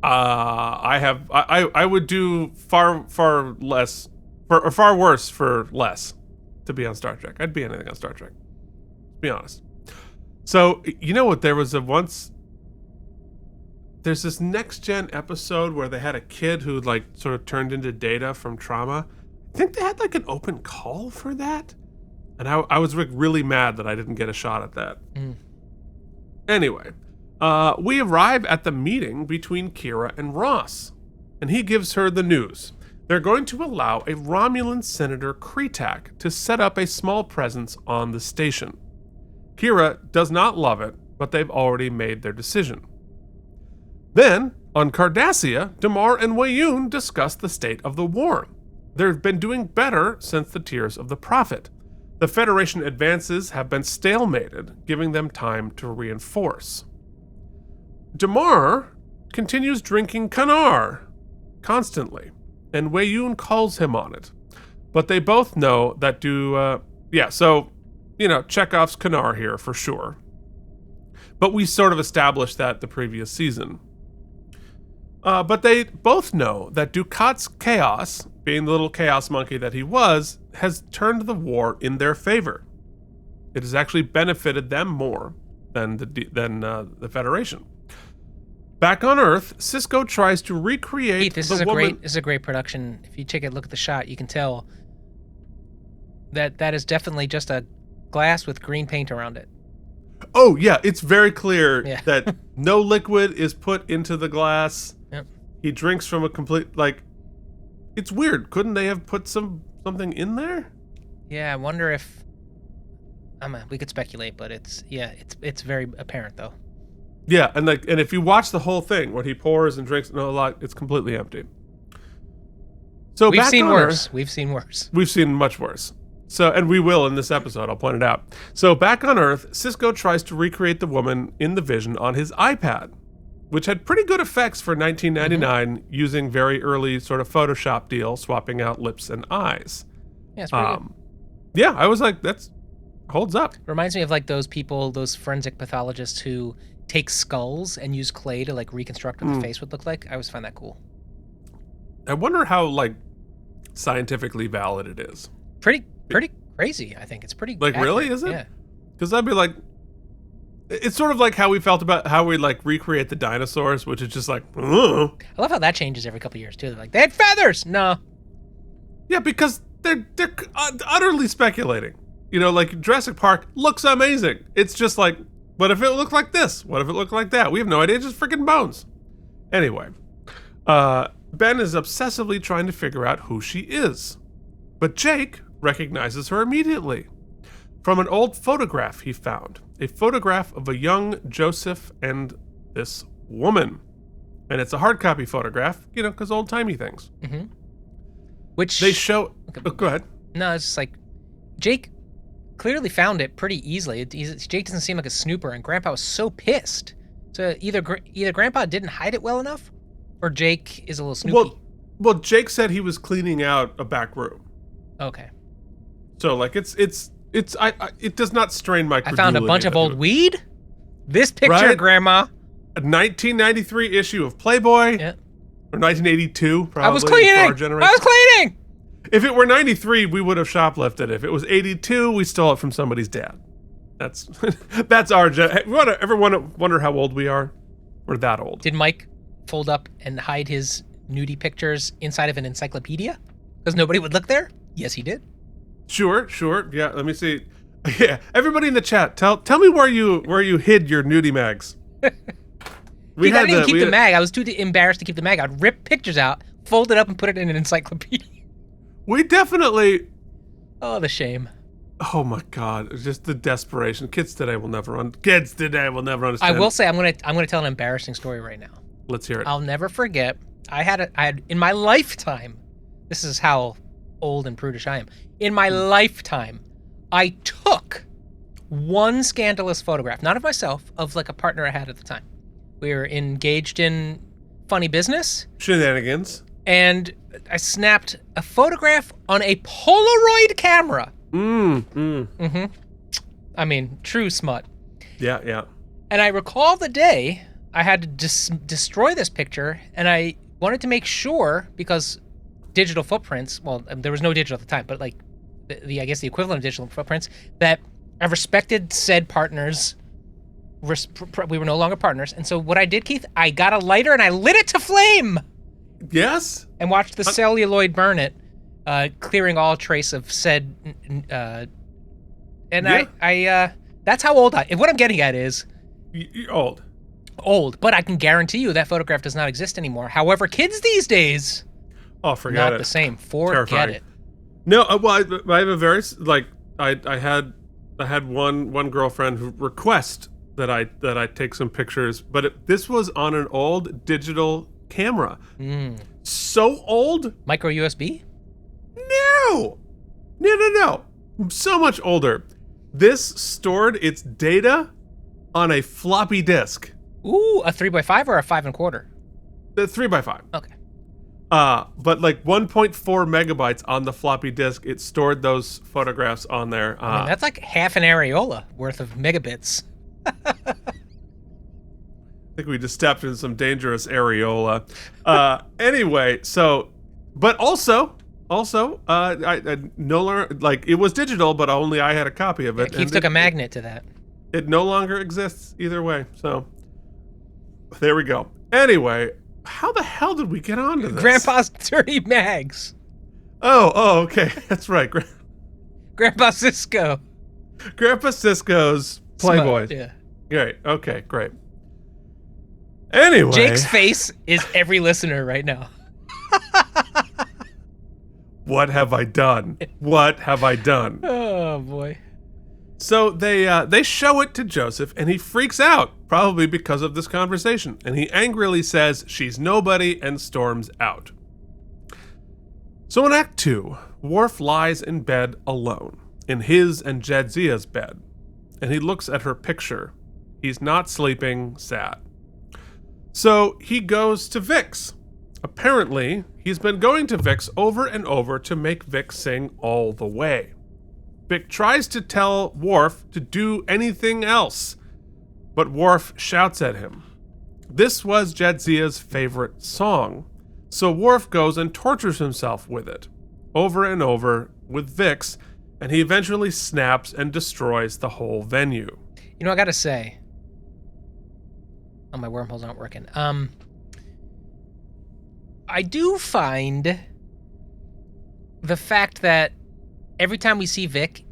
I would do far less, or far worse for less, to be on Star Trek. I'd be anything on Star Trek. To be honest. So you know what? There's this Next Gen episode where they had a kid who sort of turned into Data from trauma. I think they had an open call for that, and I was really mad that I didn't get a shot at that. Anyway, we arrive at the meeting between Kira and Ross, and he gives her the news. They're going to allow a Romulan Senator Kretak to set up a small presence on the station. Kira does not love it, but they've already made their decision. Then, on Cardassia, Damar and Weyoun discuss the state of the war. They've been doing better since the Tears of the Prophet. The Federation advances have been stalemated, giving them time to reinforce. Damar continues drinking Kanar constantly, and Weyoun calls him on it. But they both know that so, Chekhov's Canar here for sure. But we sort of established that the previous season. But they both know that Ducat's chaos, being the little chaos monkey that he was, has turned the war in their favor. It has actually benefited them more than the Federation. Back on Earth, Cisco tries to recreate Pete, this is a great production. If you take a look at the shot, you can tell that is definitely just a glass with green paint around it. Oh yeah, it's very clear that no liquid is put into the glass. Yep. He drinks from a complete it's weird. Couldn't they have put something in there? Yeah, I wonder if we could speculate, but it's very apparent though. Yeah, and if you watch the whole thing, when he pours and drinks a lot, it's completely empty. So we've seen worse. We've seen worse. We've seen much worse. So, and we will in this episode, I'll point it out. So back on Earth, Cisco tries to recreate the woman in the vision on his iPad, which had pretty good effects for 1999, using very early sort of Photoshop deal, swapping out lips and eyes. Yeah, it's pretty good. Yeah, I was like, that's holds up. Reminds me of like those people, those forensic pathologists who take skulls and use clay to like reconstruct what the face would look like. I always find that cool. I wonder how scientifically valid it is. Pretty crazy. I think it's pretty accurate. Really, is it? Yeah. Because I'd be like, it's sort of like how we felt about how we recreate the dinosaurs, which is just like, ugh. I love how that changes every couple of years too. They're like, they had feathers. No. Yeah, because they're utterly speculating. Jurassic Park looks amazing. It's just like, what if it looked like this? What if it looked like that? We have no idea. It's just freaking bones. Anyway, Ben is obsessively trying to figure out who she is, but Jake recognizes her immediately from an old photograph he found. A photograph of a young Joseph and this woman. And it's a hard copy photograph, because old-timey things. Mm-hmm. Which they show... Okay. Oh, go ahead. No, it's just like, Jake clearly found it pretty easily. Jake doesn't seem like a snooper, and Grandpa was so pissed. So either Grandpa didn't hide it well enough, or Jake is a little snoopy. Well, Jake said he was cleaning out a back room. Okay. So it does not strain my credulity. I found a bunch of old weed. This picture, right? Grandma. A 1993 issue of Playboy. Yeah. Or 1982, probably. I was cleaning. If it were 93, we would have shoplifted. If it was 82, we stole it from somebody's dad. That's our ever wonder how old we are? We're that old. Did Mike fold up and hide his nudie pictures inside of an encyclopedia? Because nobody would look there? Yes, he did. Sure. Yeah, let me see. Yeah, everybody in the chat, tell me where you hid your nudie mags. I didn't keep the mag. I was too embarrassed to keep the mag. I'd rip pictures out, fold it up, and put it in an encyclopedia. We definitely... Oh, the shame. Oh my God! It's just the desperation. Kids today will never understand. I will say I'm gonna tell an embarrassing story right now. Let's hear it. I'll never forget. I had in my lifetime. This is how old and prudish I am. In my lifetime, I took one scandalous photograph, not of myself, of a partner I had at the time. We were engaged in funny business. Shenanigans. And I snapped a photograph on a Polaroid camera. Mm-hmm. I mean, true smut. Yeah. And I recall the day I had to destroy this picture, and I wanted to make sure, because digital footprints, well, there was no digital at the time, but I guess the equivalent of digital footprints, that I respected said partners. We were no longer partners. And so what I did, Keith, I got a lighter and I lit it to flame. Yes. And watched the celluloid burn it, clearing all trace of said. I that's how old what I'm getting at is. You're old. Old, but I can guarantee you that photograph does not exist anymore. However, kids these days. Oh, forget it. Not the same. Forget Terrifying. it. No, well, I have a very I had one girlfriend who request that I take some pictures, but this was on an old digital camera. So old. Micro USB? No. So much older. This stored its data on a floppy disk. Ooh, a 3x5 or a 5 1/4? The 3x5. Okay. But like 1.4 megabytes on the floppy disk, it stored those photographs on there. I mean, that's like half an areola worth of megabits. I think we just stepped into some dangerous areola. Anyway, so, but also, I no longer, like, it was digital, but only I had a copy of it. Yeah, Keith took a magnet to that. It no longer exists either way. So, there we go. Anyway, how the hell did we get onto this? Grandpa's dirty mags. Oh, okay. That's right. Grandpa Cisco. Grandpa Cisco's Playboy. Yeah. Great. Okay, great. Anyway. Jake's face is every listener right now. What have I done? What have I done? Oh, boy. So they show it to Joseph, and he freaks out, probably because of this conversation. And he angrily says she's nobody and storms out. So in Act 2, Worf lies in bed alone, in his and Jadzia's bed. And he looks at her picture. He's not sleeping, sad. So he goes to Vix. Apparently, he's been going to Vix over and over to make Vix sing All the Way. Vic tries to tell Worf to do anything else, but Worf shouts at him. This was Jadzia's favorite song, so Worf goes and tortures himself with it, over and over with Vix, and he eventually snaps and destroys the whole venue. You know, I gotta say, oh, my wormholes aren't working. I do find the fact that every time we see Vic,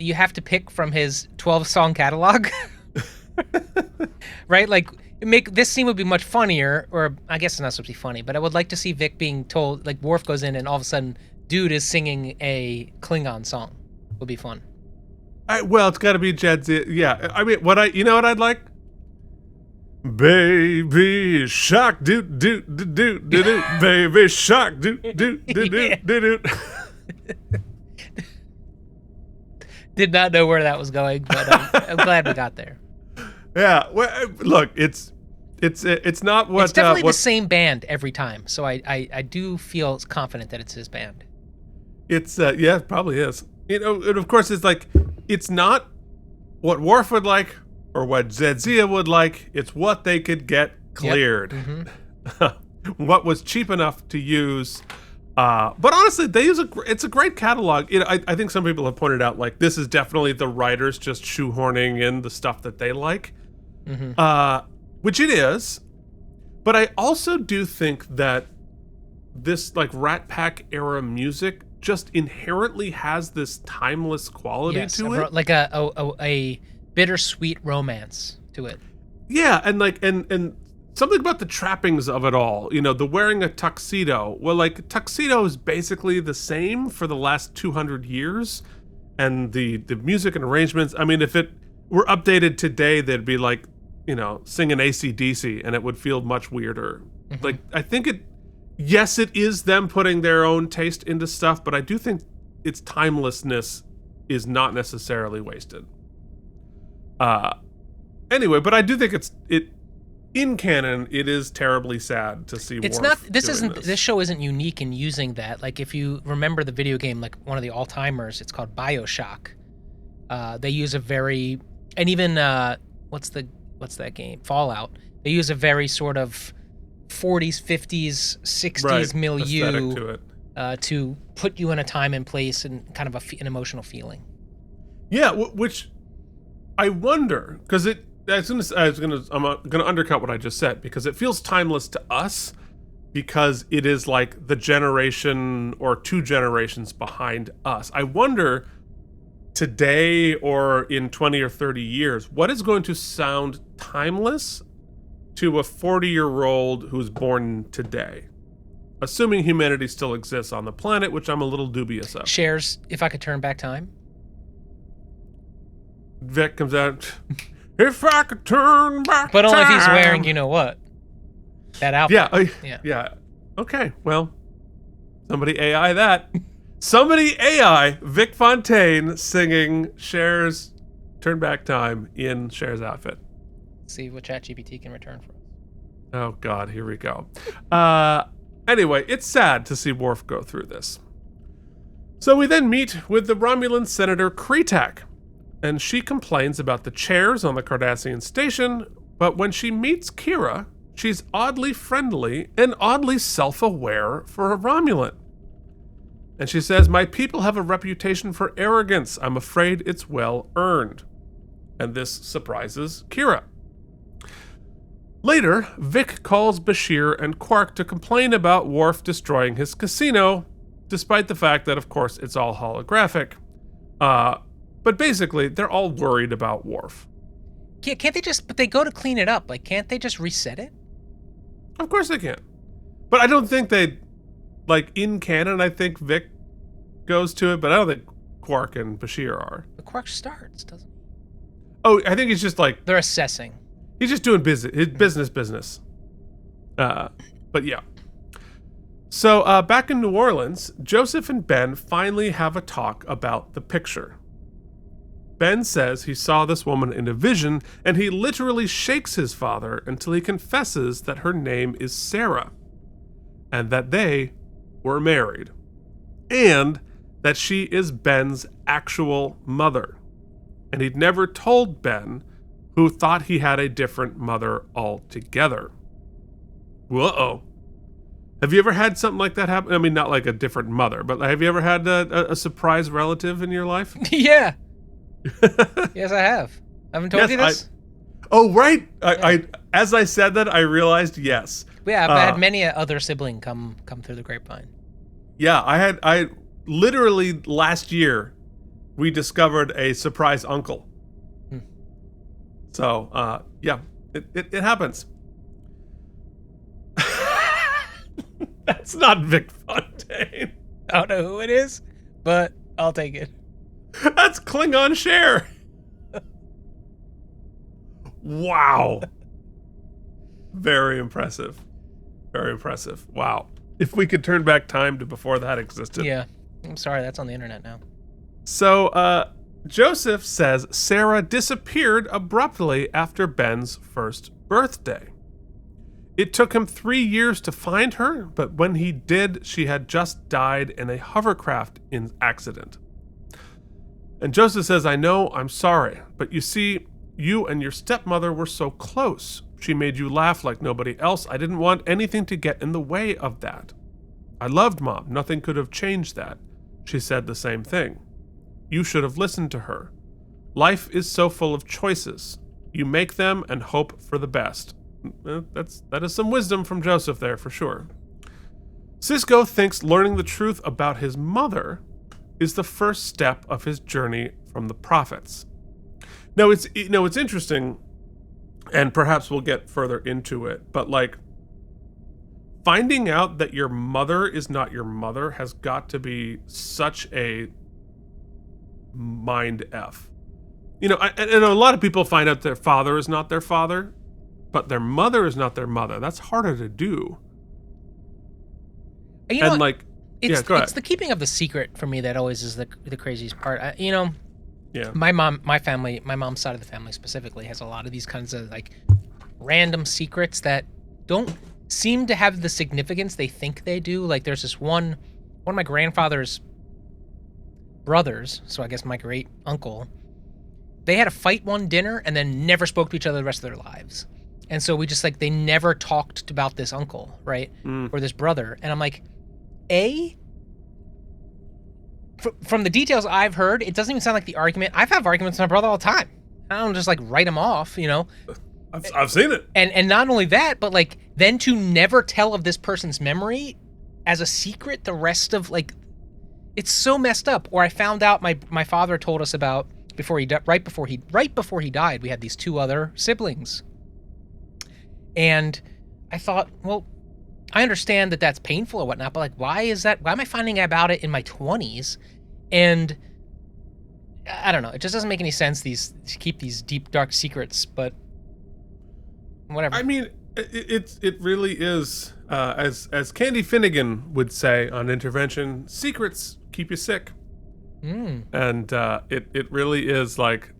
you have to pick from his 12-song catalog. Right? Like, this scene would be much funnier, or I guess it's not supposed to be funny, but I would like to see Vic being told, like, Worf goes in and all of a sudden, dude is singing a Klingon song. Would be fun. Well, it's got to be Jadzia. Yeah, I mean, you know what I'd like? Baby shark, doot doot doot doot doot. Baby shark, doot doot doot doot doot. Did not know where that was going, but I'm glad we got there. Yeah, well, look, it's not what. It's definitely the same band every time, so I do feel confident that it's his band. It's yeah, it probably is. You know, and of course, it's not what Worf would like or what Jadzia would like. It's what they could get cleared. Yep. Mm-hmm. What was cheap enough to use. But honestly, it's a great catalog. You know, I think some people have pointed out, like, this is definitely the writers just shoehorning in the stuff that they like. Mm-hmm. Which it is. But I also do think that this, like, Rat Pack era music just inherently has this timeless quality to it. Like a bittersweet romance to it. Yeah, and like and something about the trappings of it all. You know, the wearing a tuxedo. Well, like, tuxedo is basically the same for the last 200 years. And the music and arrangements, I mean, if it were updated today, they'd be like, you know, singing AC/DC, and it would feel much weirder. Mm-hmm. Like, I think yes, it is them putting their own taste into stuff, but I do think its timelessness is not necessarily wasted. Anyway, but I do think in canon, it is terribly sad to see. It's Worf not. This show isn't unique in using that. Like, if you remember the video game, like one of the all-timers, it's called BioShock. They use a very, and even what's that game? Fallout. They use a very sort of 40s, 50s, 60s milieu to it. To put you in a time and place and kind of an emotional feeling. Yeah, which I wonder, because I'm gonna undercut what I just said, because it feels timeless to us, because it is like the generation or two generations behind us. I wonder today or in 20 or 30 years, what is going to sound timeless to a 40-year-old who's born today, assuming humanity still exists on the planet, which I'm a little dubious of. Shares If I Could Turn Back Time. Vic comes out. If I could turn back but only time. If he's wearing, you know what? That outfit. Yeah. Okay, well, somebody AI that. Somebody AI Vic Fontaine singing Cher's Turn Back Time in Cher's outfit. See what ChatGPT can return for us. Oh, God, here we go. Anyway, it's sad to see Worf go through this. So we then meet with the Romulan Senator Kretak, and she complains about the chairs on the Cardassian station, but when she meets Kira, she's oddly friendly and oddly self-aware for a Romulan. And she says, "My people have a reputation for arrogance. I'm afraid it's well earned." And this surprises Kira. Later, Vic calls Bashir and Quark to complain about Worf destroying his casino, despite the fact that, of course, it's all holographic. But basically, they're all worried about Worf. Can't they just, but they go to clean it up. Like, can't they just reset it? Of course they can. But I don't think they, like, in canon, I think Vic goes to it, but I don't think Quark and Bashir are. The Quark starts, doesn't he? Oh, I think he's just like... They're assessing. He's just doing business. But yeah. So back in New Orleans, Joseph and Ben finally have a talk about the picture. Ben says he saw this woman in a vision, and he literally shakes his father until he confesses that her name is Sarah, and that they were married, and that she is Ben's actual mother. And he'd never told Ben, who thought he had a different mother altogether. Whoa. Have you ever had something like that happen? I mean, not like a different mother, but have you ever had a surprise relative in your life? Yeah. Yes, I have. I haven't told you this? Oh, right. I as I said that, I realized yes. Yeah, I've had many other sibling come through the grapevine. Yeah, I literally last year, we discovered a surprise uncle. So, yeah, it happens. That's not Vic Fontaine. I don't know who it is, but I'll take it. That's Klingon Cher. Wow. Very impressive. Very impressive. Wow. If we could turn back time to before that existed. Yeah. I'm sorry, that's on the internet now. So, Joseph says Sarah disappeared abruptly after Ben's first birthday. It took him 3 years to find her, but when he did, she had just died in a hovercraft accident. And Joseph says, "I know, I'm sorry, but you see, you and your stepmother were so close. She made you laugh like nobody else. I didn't want anything to get in the way of that. I loved Mom. Nothing could have changed that." She said the same thing. "You should have listened to her. Life is so full of choices. You make them and hope for the best." That is some wisdom from Joseph there for sure. Sisko thinks learning the truth about his mother is the first step of his journey from the prophets. Now it's interesting, and perhaps we'll get further into it, but like finding out that your mother is not your mother has got to be such a mind F. You know, I know a lot of people find out their father is not their father, but their mother is not their mother. That's harder to do. You know, and like, it's, yeah, go ahead. It's the keeping of the secret for me that always is the craziest part. Yeah. My mom's side of the family specifically has a lot of these kinds of like random secrets that don't seem to have the significance they think they do. Like there's this one of my grandfather's brothers, so I guess my great uncle, they had a fight one dinner and then never spoke to each other the rest of their lives. And so we just like, they never talked about this uncle, right? Or this brother. And I'm like, from the details I've heard, it doesn't even sound like the argument. I've had arguments with my brother all the time. I don't just like write him off, you know? I've seen it. And not only that, but like then to never tell of this person's memory as a secret the rest of like, it's so messed up. Or I found out my father told us about right before he died, we had these two other siblings. And I thought, well, I understand that that's painful or whatnot, but like, why am I finding out about it in my 20s? And I don't know, it just doesn't make any sense to keep these deep, dark secrets, but whatever. I mean, it really is, as Candy Finnegan would say on Intervention, secrets keep you sick. And it really is like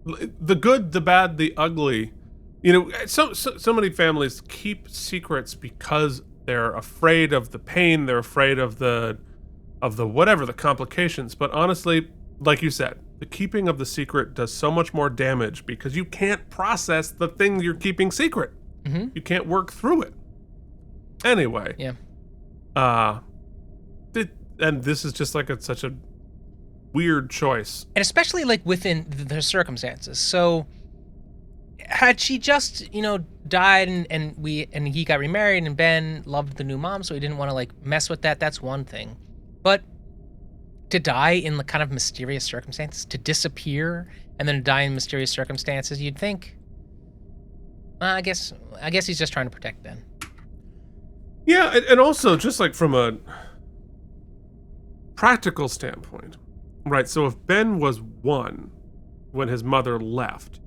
the good, the bad, the ugly. You know, so many families keep secrets because They're afraid of the pain. They're afraid of the whatever, the complications. But honestly, like you said, the keeping of the secret does so much more damage because you can't process the thing you're keeping secret. Mm-hmm. You can't work through it. Anyway. Yeah. And this is just like such a weird choice. And especially like within the circumstances. So had she just, died and he got remarried and Ben loved the new mom, so he didn't want to like mess with that, that's one thing. But to die in the kind of mysterious circumstances, to disappear and then die in mysterious circumstances, you'd think, I guess he's just trying to protect Ben. Yeah, and also just like from a practical standpoint, right? So if Ben was 1 when his mother left,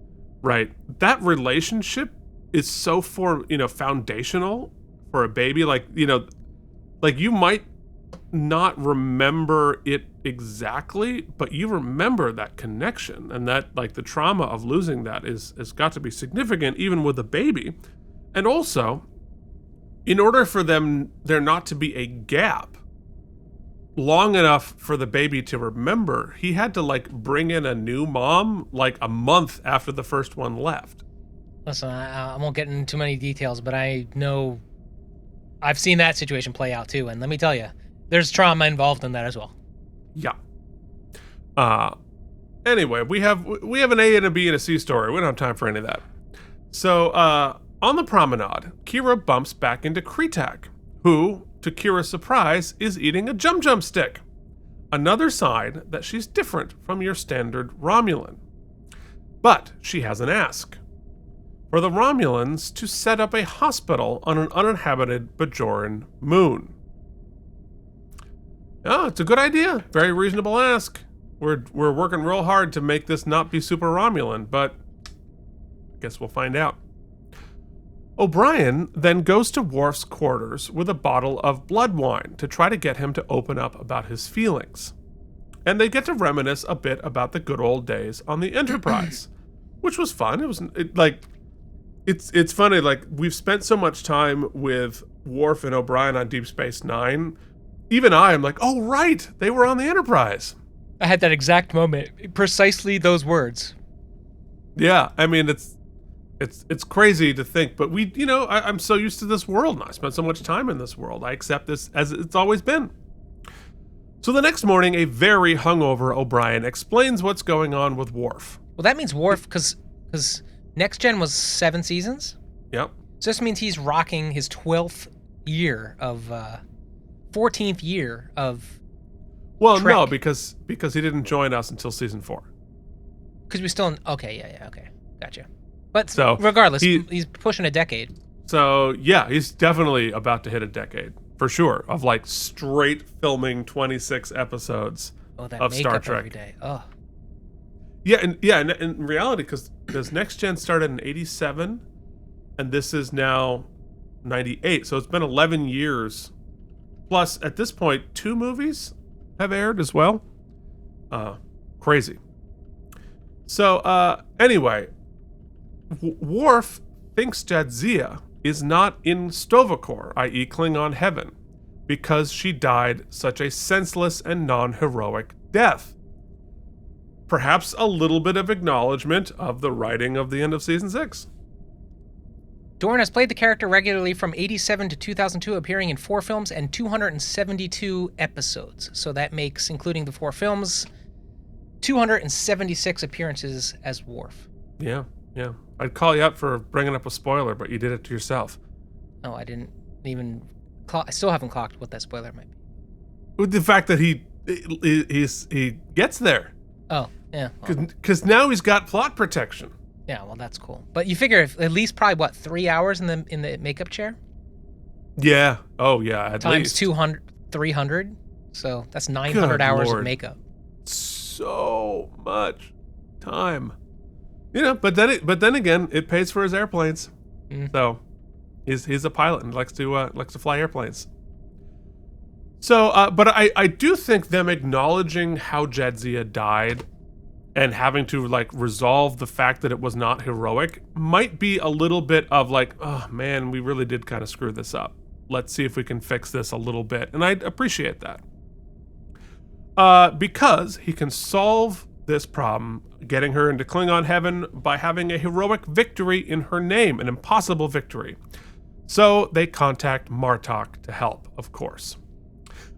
right, that relationship is so foundational for a baby. Like you might not remember it exactly, but you remember that connection, and that like the trauma of losing that has got to be significant even with a baby. And also, in order for there not to be a gap long enough for the baby to remember, he had to like bring in a new mom like a month after the first one left. Listen, I won't get into too many details, but I know I've seen that situation play out too, and let me tell you, there's trauma involved in that as well. Yeah. Anyway, we have an A and a B and a C story. We don't have time for any of that. So, on the promenade, Kira bumps back into Kretak, who, to Kira's surprise, is eating a Jum-Jum stick. Another sign that she's different from your standard Romulan. But she has an ask. For the Romulans to set up a hospital on an uninhabited Bajoran moon. Oh, it's a good idea. Very reasonable ask. We're working real hard to make this not be super Romulan, but I guess we'll find out. O'Brien then goes to Worf's quarters with a bottle of blood wine to try to get him to open up about his feelings. And they get to reminisce a bit about the good old days on the Enterprise, which was fun. It's funny, like, we've spent so much time with Worf and O'Brien on Deep Space Nine. Even I am like, oh, right, they were on the Enterprise. I had that exact moment, precisely those words. Yeah, I mean, it's crazy to think, but I'm so used to this world, and I spent so much time in this world. I accept this as it's always been. So the next morning, a very hungover O'Brien explains what's going on with Worf. Well, that means Worf, because Next Gen was 7 seasons. Yep. So this means he's rocking his 12th year of, 14th year of. Well, Trek. no, because he didn't join us until season 4. Because we still. Okay, yeah, okay, gotcha. But so regardless, he's pushing a decade. So yeah, he's definitely about to hit a decade for sure of like straight filming 26 episodes of Star Trek every day. Oh. Yeah, and in reality, because Next Gen started in 87, and this is now 98, so it's been 11 years. Plus, at this point, 2 movies have aired as well. Crazy. So, anyway, Worf thinks Jadzia is not in Sto-vo-kor, i.e. Klingon heaven, because she died such a senseless and non-heroic death. Perhaps a little bit of acknowledgement of the writing of the end of season 6. Dorn has played the character regularly from 87 to 2002, appearing in 4 films and 272 episodes. So that makes, including the 4 films, 276 appearances as Worf. Yeah. I'd call you up for bringing up a spoiler, but you did it to yourself. No, I didn't even. I still haven't clocked what that spoiler might be. With the fact that he gets there. Oh, yeah. Because now he's got plot protection. Yeah, well, that's cool. But you figure at least probably 3 hours in the makeup chair? Yeah. Oh, yeah. At Times least 200, 300. So that's 900 hours of makeup. So much time. But then again, it pays for his airplanes. Mm. So he's a pilot and likes to fly airplanes. So, but I do think them acknowledging how Jadzia died and having to like resolve the fact that it was not heroic might be a little bit of like, oh man, we really did kind of screw this up. let's see if we can fix this a little bit. And I appreciate that. Because he can solve this problem, getting her into Klingon heaven by having a heroic victory in her name, an impossible victory. So they contact Martok to help, of course.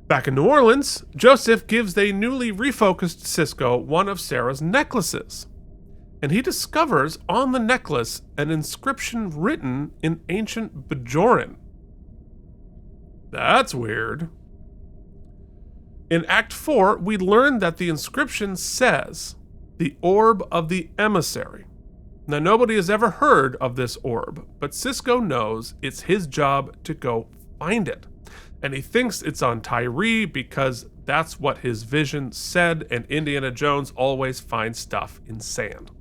Back in New Orleans, Joseph gives the newly refocused Sisko one of Sarah's necklaces. And he discovers on the necklace an inscription written in ancient Bajoran. That's weird. In Act 4, we learn that the inscription says, "The Orb of the Emissary." Now, nobody has ever heard of this orb, but Sisko knows it's his job to go find it. And he thinks it's on Tyree because that's what his vision said, and Indiana Jones always finds stuff in sand.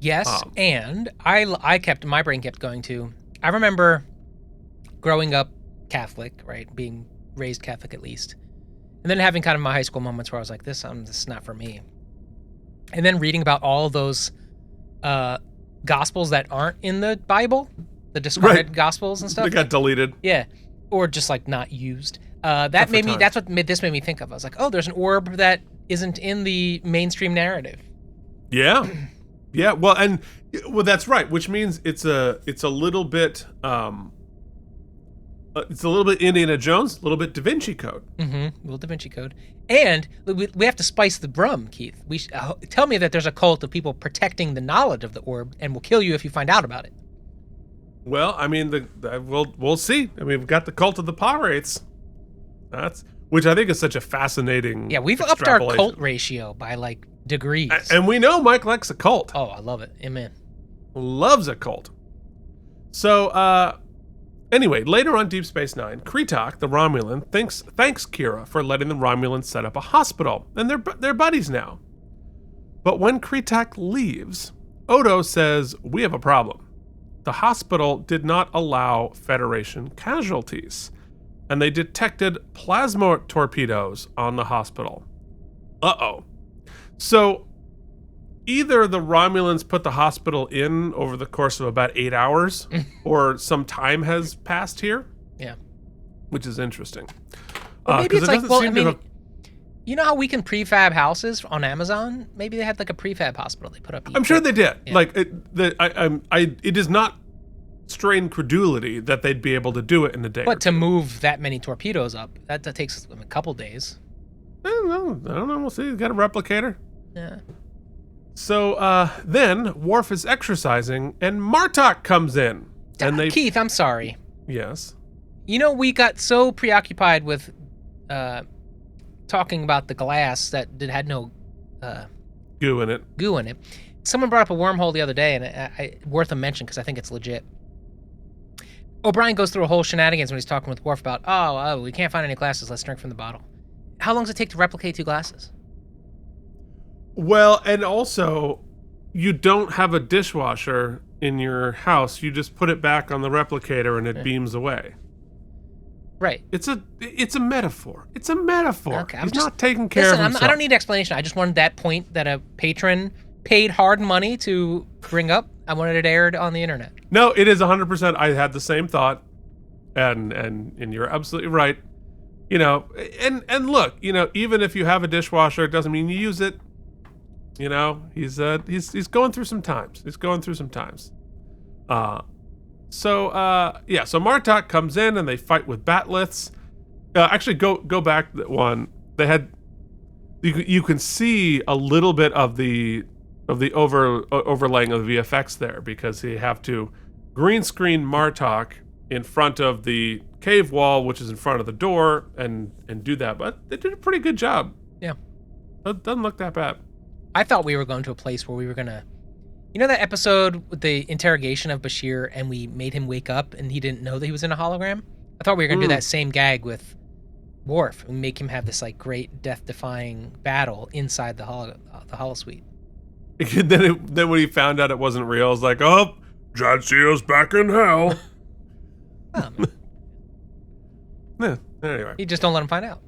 Yes, and my brain kept going to, I remember growing up Catholic, right, being raised Catholic at least, and then having kind of my high school moments where I was like, this is not for me. And then reading about all those gospels that aren't in the Bible, the discarded gospels and stuff. They got deleted. Yeah, or just like not used. That's what this made me think of. I was like, oh, there's an orb that isn't in the mainstream narrative. Yeah. Yeah, well, that's right, which means it's a little bit Indiana Jones, a little bit Da Vinci Code. Mm-hmm. A little Da Vinci Code, and we have to spice the rum, Keith. Tell me that there's a cult of people protecting the knowledge of the orb and will kill you if you find out about it. Well, I mean, we'll see. I mean, we've got the cult of the Pirates. Which I think is such a fascinating. Yeah, we've upped our cult ratio by like degrees. And we know Mike likes a cult. Oh, I love it. Amen. Loves a cult. So, anyway, later on Deep Space Nine, Kretok, the Romulan, thanks Kira for letting the Romulans set up a hospital, and they're buddies now. But when Kretok leaves, Odo says, "We have a problem. The hospital did not allow Federation casualties, and they detected plasma torpedoes on the hospital." Uh-oh. So either the Romulans put the hospital in over the course of about 8 hours, or some time has passed here. Yeah. Which is interesting. Well, maybe it's like, well, I mean, you know how we can prefab houses on Amazon? Maybe they had like a prefab hospital they put up. I'm sure they did. Yeah. Like, it is not strain credulity that they'd be able to do it in a day. But to move that many torpedoes up, that takes a couple days. I don't know. We'll see. He's got a replicator. Yeah. So then Worf is exercising, and Martok comes in. And Keith, I'm sorry. Yes. You know, we got so preoccupied with talking about the glass that had no goo in it. Someone brought up a wormhole the other day, and worth a mention because I think it's legit. O'Brien goes through a whole shenanigans when he's talking with Worf about, oh, we can't find any glasses. Let's drink from the bottle. How long does it take to replicate 2 glasses? Well, and also, you don't have a dishwasher in your house. You just put it back on the replicator and it beams away. Right. It's a metaphor. It's a metaphor. Okay, He's not taking care of himself. I don't need explanation. I just wanted that point that a patron paid hard money to bring up. I wanted it aired on the internet. No, it is 100%. I had the same thought, and you're absolutely right. You know, and look, you know, even if you have a dishwasher, it doesn't mean you use it. You know, he's going through some times. So Martok comes in and they fight with batliths. Actually, go back one. They had you can see a little bit of the overlaying of the VFX there, because they have to green screen Martok in front of the cave wall, which is in front of the door, and do that. But they did a pretty good job. Yeah, it doesn't look that bad. I thought we were going to a place where we were gonna, you know, that episode with the interrogation of Bashir, and we made him wake up and he didn't know that he was in a hologram. I thought we were gonna do that same gag with Worf and make him have this like great death-defying battle inside the holosuite. Then when he found out it wasn't real, I was like, oh, Jadzier's back in hell. Yeah, anyway. You just don't let him find out.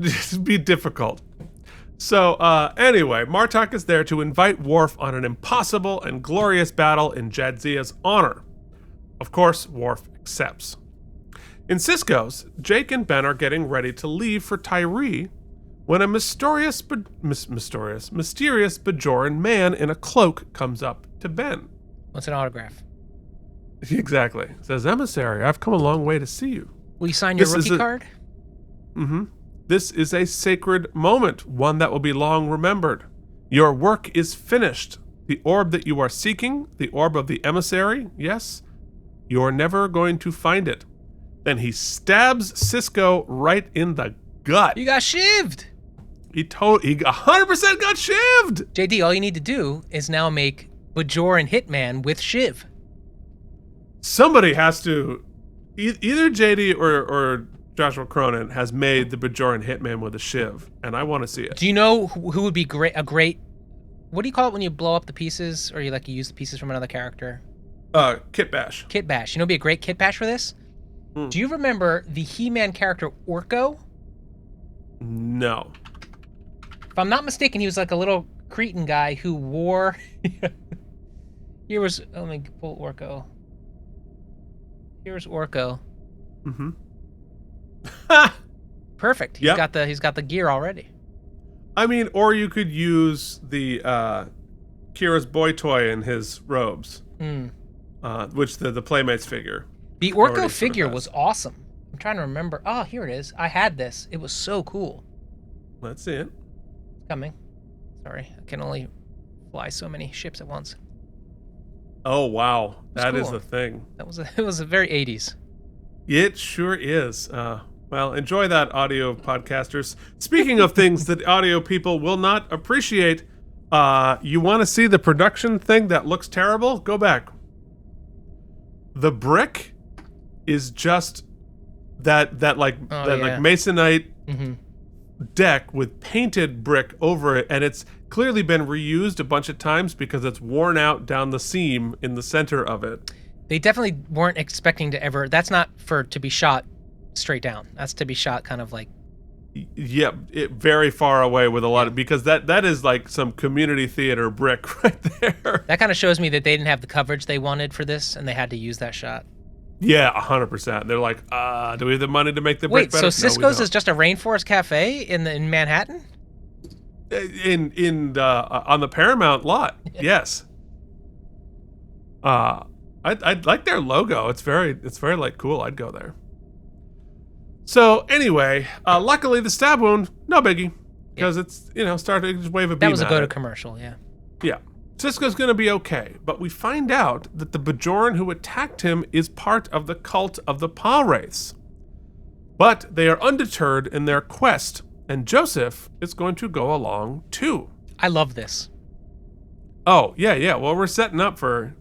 Just be difficult. So, anyway, Martok is there to invite Worf on an impossible and glorious battle in Jadzia's honor. Of course, Worf accepts. In Cisco's, Jake and Ben are getting ready to leave for Tyree when a mysterious Bajoran man in a cloak comes up to Ben. What's an autograph? Exactly. It says, "Emissary, I've come a long way to see you. Will you sign your rookie card?" Mm-hmm. This is a sacred moment, one that will be long remembered. Your work is finished. The orb that you are seeking, the orb of the emissary, yes, you are never going to find it." Then he stabs Cisco right in the gut. You got shivved. He 100% got shivved. JD, all you need to do is now make Bajoran Hitman with Shiv. Somebody has to, either JD or Joshua Cronin has made the Bajoran Hitman with a shiv, and I want to see it. Do you know who would be great? What do you call it when you blow up the pieces, or you use the pieces from another character? Kit Bash. Kit Bash. You know, what'd be a great Kit Bash for this. Do you remember the He-Man character Orko? No. If I'm not mistaken, he was like a little Cretan guy who wore. Here was. Let me pull Orko. Here's Orko. Mm-hmm. Perfect. He's got the gear already. I mean, or you could use the Kira's boy toy in his robes, which the Playmates figure. The Orko figure was awesome. I'm trying to remember. Oh, here it is. I had this. It was so cool. Let's see it. It's coming. Sorry, I can only fly so many ships at once. Oh wow, that is cool. a thing. It was a very 80s. It sure is. Well, enjoy that, audio podcasters. Speaking of things that audio people will not appreciate, you want to see the production thing that looks terrible? Go back. The brick is just that masonite deck with painted brick over it, and it's clearly been reused a bunch of times because it's worn out down the seam in the center of it. They definitely weren't expecting to ever. That's not to be shot straight down. That's to be shot kind of like. Yep, very far away with a lot of, because that is like some community theater brick right there. That kind of shows me that they didn't have the coverage they wanted for this, and they had to use that shot. Yeah, 100%. They're like, do we have the money to make the brick better? Wait, so Cisco's is just a rainforest cafe in Manhattan? On the Paramount lot, yes. I'd like their logo. It's very like cool. I'd go there. So anyway, luckily the stab wound, no biggie, because it's started to just wave a beam. That was a go-to commercial, yeah. Yeah. Cisco's gonna be okay, but we find out that the Bajoran who attacked him is part of the cult of the Paw Wraiths. But they are undeterred in their quest, and Joseph is going to go along too. I love this. Oh, yeah. Well, we're setting up for...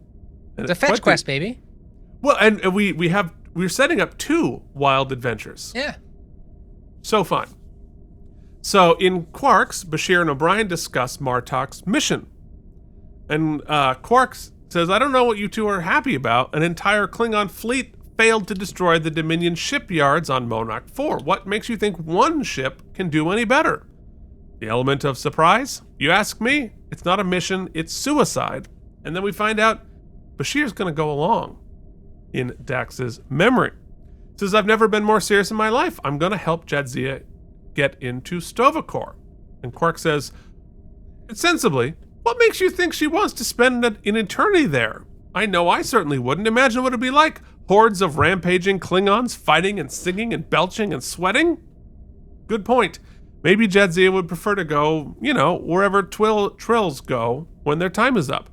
It's a fetch quest, baby. Well, and we're setting up 2 wild adventures. Yeah. So fun. So in Quarks, Bashir and O'Brien discuss Martok's mission. And Quarks says, "I don't know what you two are happy about. An entire Klingon fleet failed to destroy the Dominion shipyards on Monarch 4. What makes you think one ship can do any better? The element of surprise? You ask me? It's not a mission, it's suicide." And then we find out Bashir's going to go along in Dax's memory. Says, "I've never been more serious in my life. I'm going to help Jadzia get into Stovacor." And Quark says, sensibly, "What makes you think she wants to spend an eternity there? I know I certainly wouldn't. Imagine what it'd be like. Hordes of rampaging Klingons fighting and singing and belching and sweating?" Good point. Maybe Jadzia would prefer to go, wherever Trills go when their time is up.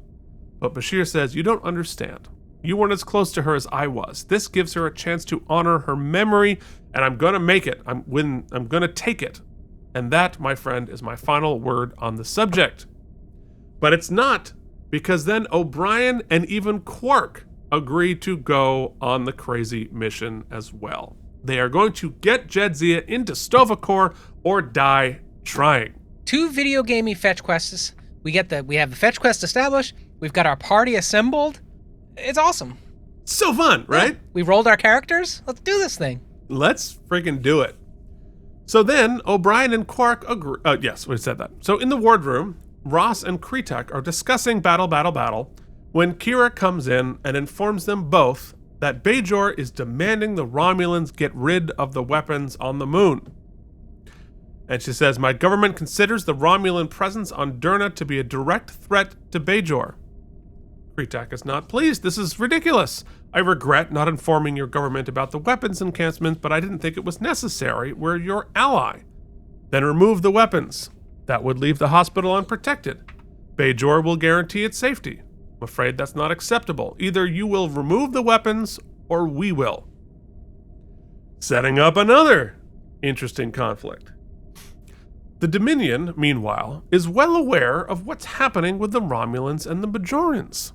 But Bashir says, "You don't understand. You weren't as close to her as I was. This gives her a chance to honor her memory, and I'm going to make it. I'm going to take it. And that, my friend, is my final word on the subject." But it's not, because then O'Brien and even Quark agree to go on the crazy mission as well. They are going to get Jadzia into Stovacor or die trying. 2 video gamey fetch quests. We have the fetch quest established. We've got our party assembled. It's awesome. So fun, right? Yeah. We rolled our characters. Let's do this thing. Let's freaking do it. So then O'Brien and Quark agree. Yes, we said that. So in the wardroom, Ross and Kretek are discussing battle when Kira comes in and informs them both that Bajor is demanding the Romulans get rid of the weapons on the moon. And she says, my government considers the Romulan presence on Derna to be a direct threat to Bajor. Kretak is not pleased. This is ridiculous. I regret not informing your government about the weapons encampment, but I didn't think it was necessary. We're your ally. Then remove the weapons. That would leave the hospital unprotected. Bajor will guarantee its safety. I'm afraid that's not acceptable. Either you will remove the weapons, or we will. Setting up another interesting conflict. The Dominion, meanwhile, is well aware of what's happening with the Romulans and the Bajorans.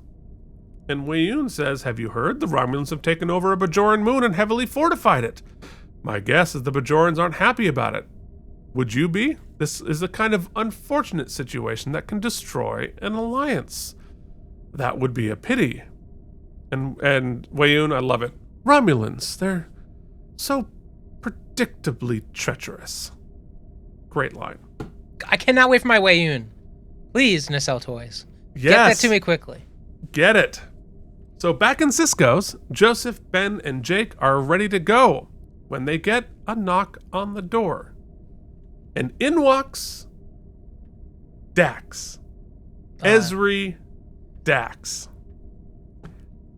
And Weyoun says, have you heard? The Romulans have taken over a Bajoran moon and heavily fortified it. My guess is the Bajorans aren't happy about it. Would you be? This is a kind of unfortunate situation that can destroy an alliance. That would be a pity. And Weyoun, I love it. Romulans, they're so predictably treacherous. Great line. I cannot wait for my Weyoun. Please, Nacelle Toys. Yes. Get that to me quickly. Get it. So back in Cisco's, Joseph, Ben, and Jake are ready to go when they get a knock on the door. And in walks Dax. Ezri Dax.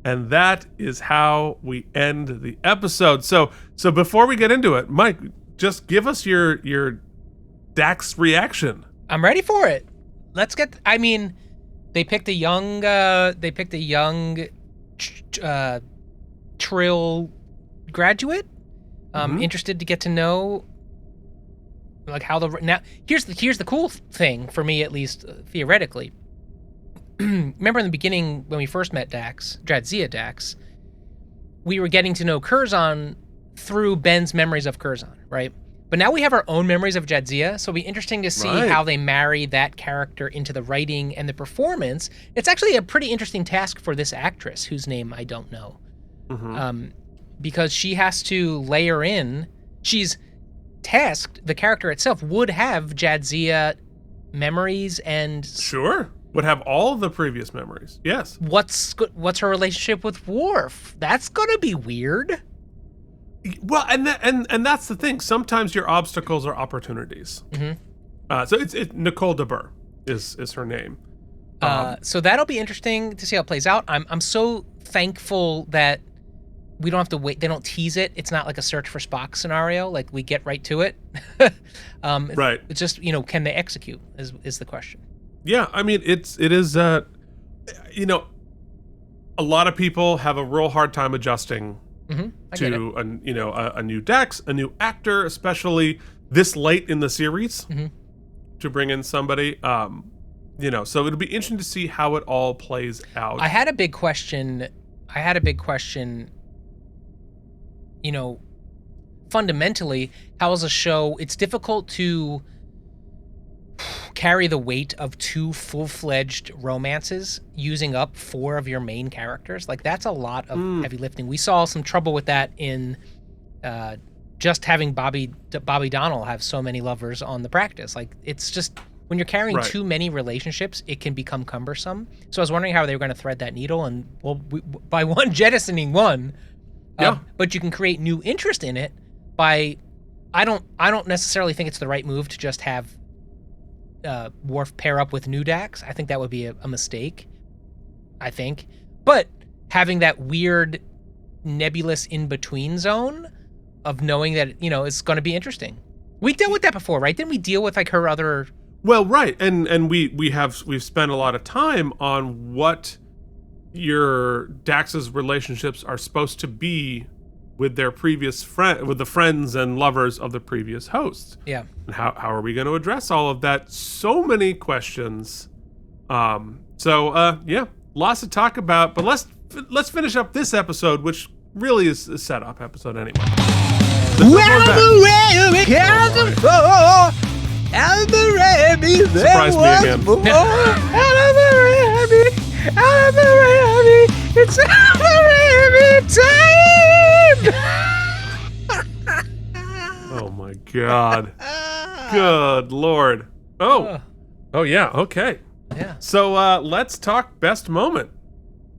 And that is how we end the episode. So before we get into it, Mike, just give us your Dax reaction. I'm ready for it. Let's get. I mean, they picked a young. Trill graduate. Interested to get to know, like how the now. Here's the cool thing for me, at least theoretically. Remember in the beginning when we first met Dax, Jadzia Dax, we were getting to know Curzon through Ben's memories of Curzon, right? But now we have our own memories of Jadzia, so it'll be interesting to see how they marry that character into the writing and the performance. It's actually a pretty interesting task for this actress, whose name I don't know. Because she has to layer in, she's tasked, the character itself would have Jadzia memories and... Sure, would have all of the previous memories, yes. What's her relationship with Worf? That's gonna be weird. Well, and that's the thing. Sometimes your obstacles are opportunities. So it's Nicole DeBur is her name. So that'll be interesting to see how it plays out. I'm so thankful that we don't have to wait. They don't tease it. It's not like a search for Spock scenario. Like we get right to it. Right. It's just, can they execute is the question. Yeah, I mean it is. A lot of people have a real hard time adjusting. To a new Dax, a new actor, especially this late in the series, to bring in somebody. So it'll be interesting to see how it all plays out. I had a big question. Fundamentally, how is a show? It's difficult to carry the weight of 2 full-fledged romances using up 4 of your main characters. Like that's a lot of heavy lifting. We saw some trouble with that in just having Bobby Donnell have so many lovers on The Practice. Like it's just when you're carrying too many relationships, it can become cumbersome. So I was wondering how they were going to thread that needle, and by jettisoning one, but you can create new interest in it by. I don't necessarily think it's the right move to just have Worf pair up with new Dax. I think that would be a mistake. But having that weird nebulous in-between zone of knowing that, it's going to be interesting. We dealt with that before, right? Didn't we deal with like her other... Well, right. And we've spent a lot of time on what your Dax's relationships are supposed to be with their previous with the friends and lovers of the previous hosts. Yeah. And how are we going to address all of that? So many questions. Lots to talk about, but let's finish up this episode, which really is a setup episode anyway. Surprise me again. It's Oh my God. Good Lord. Oh yeah, okay. Yeah. So let's talk best moment.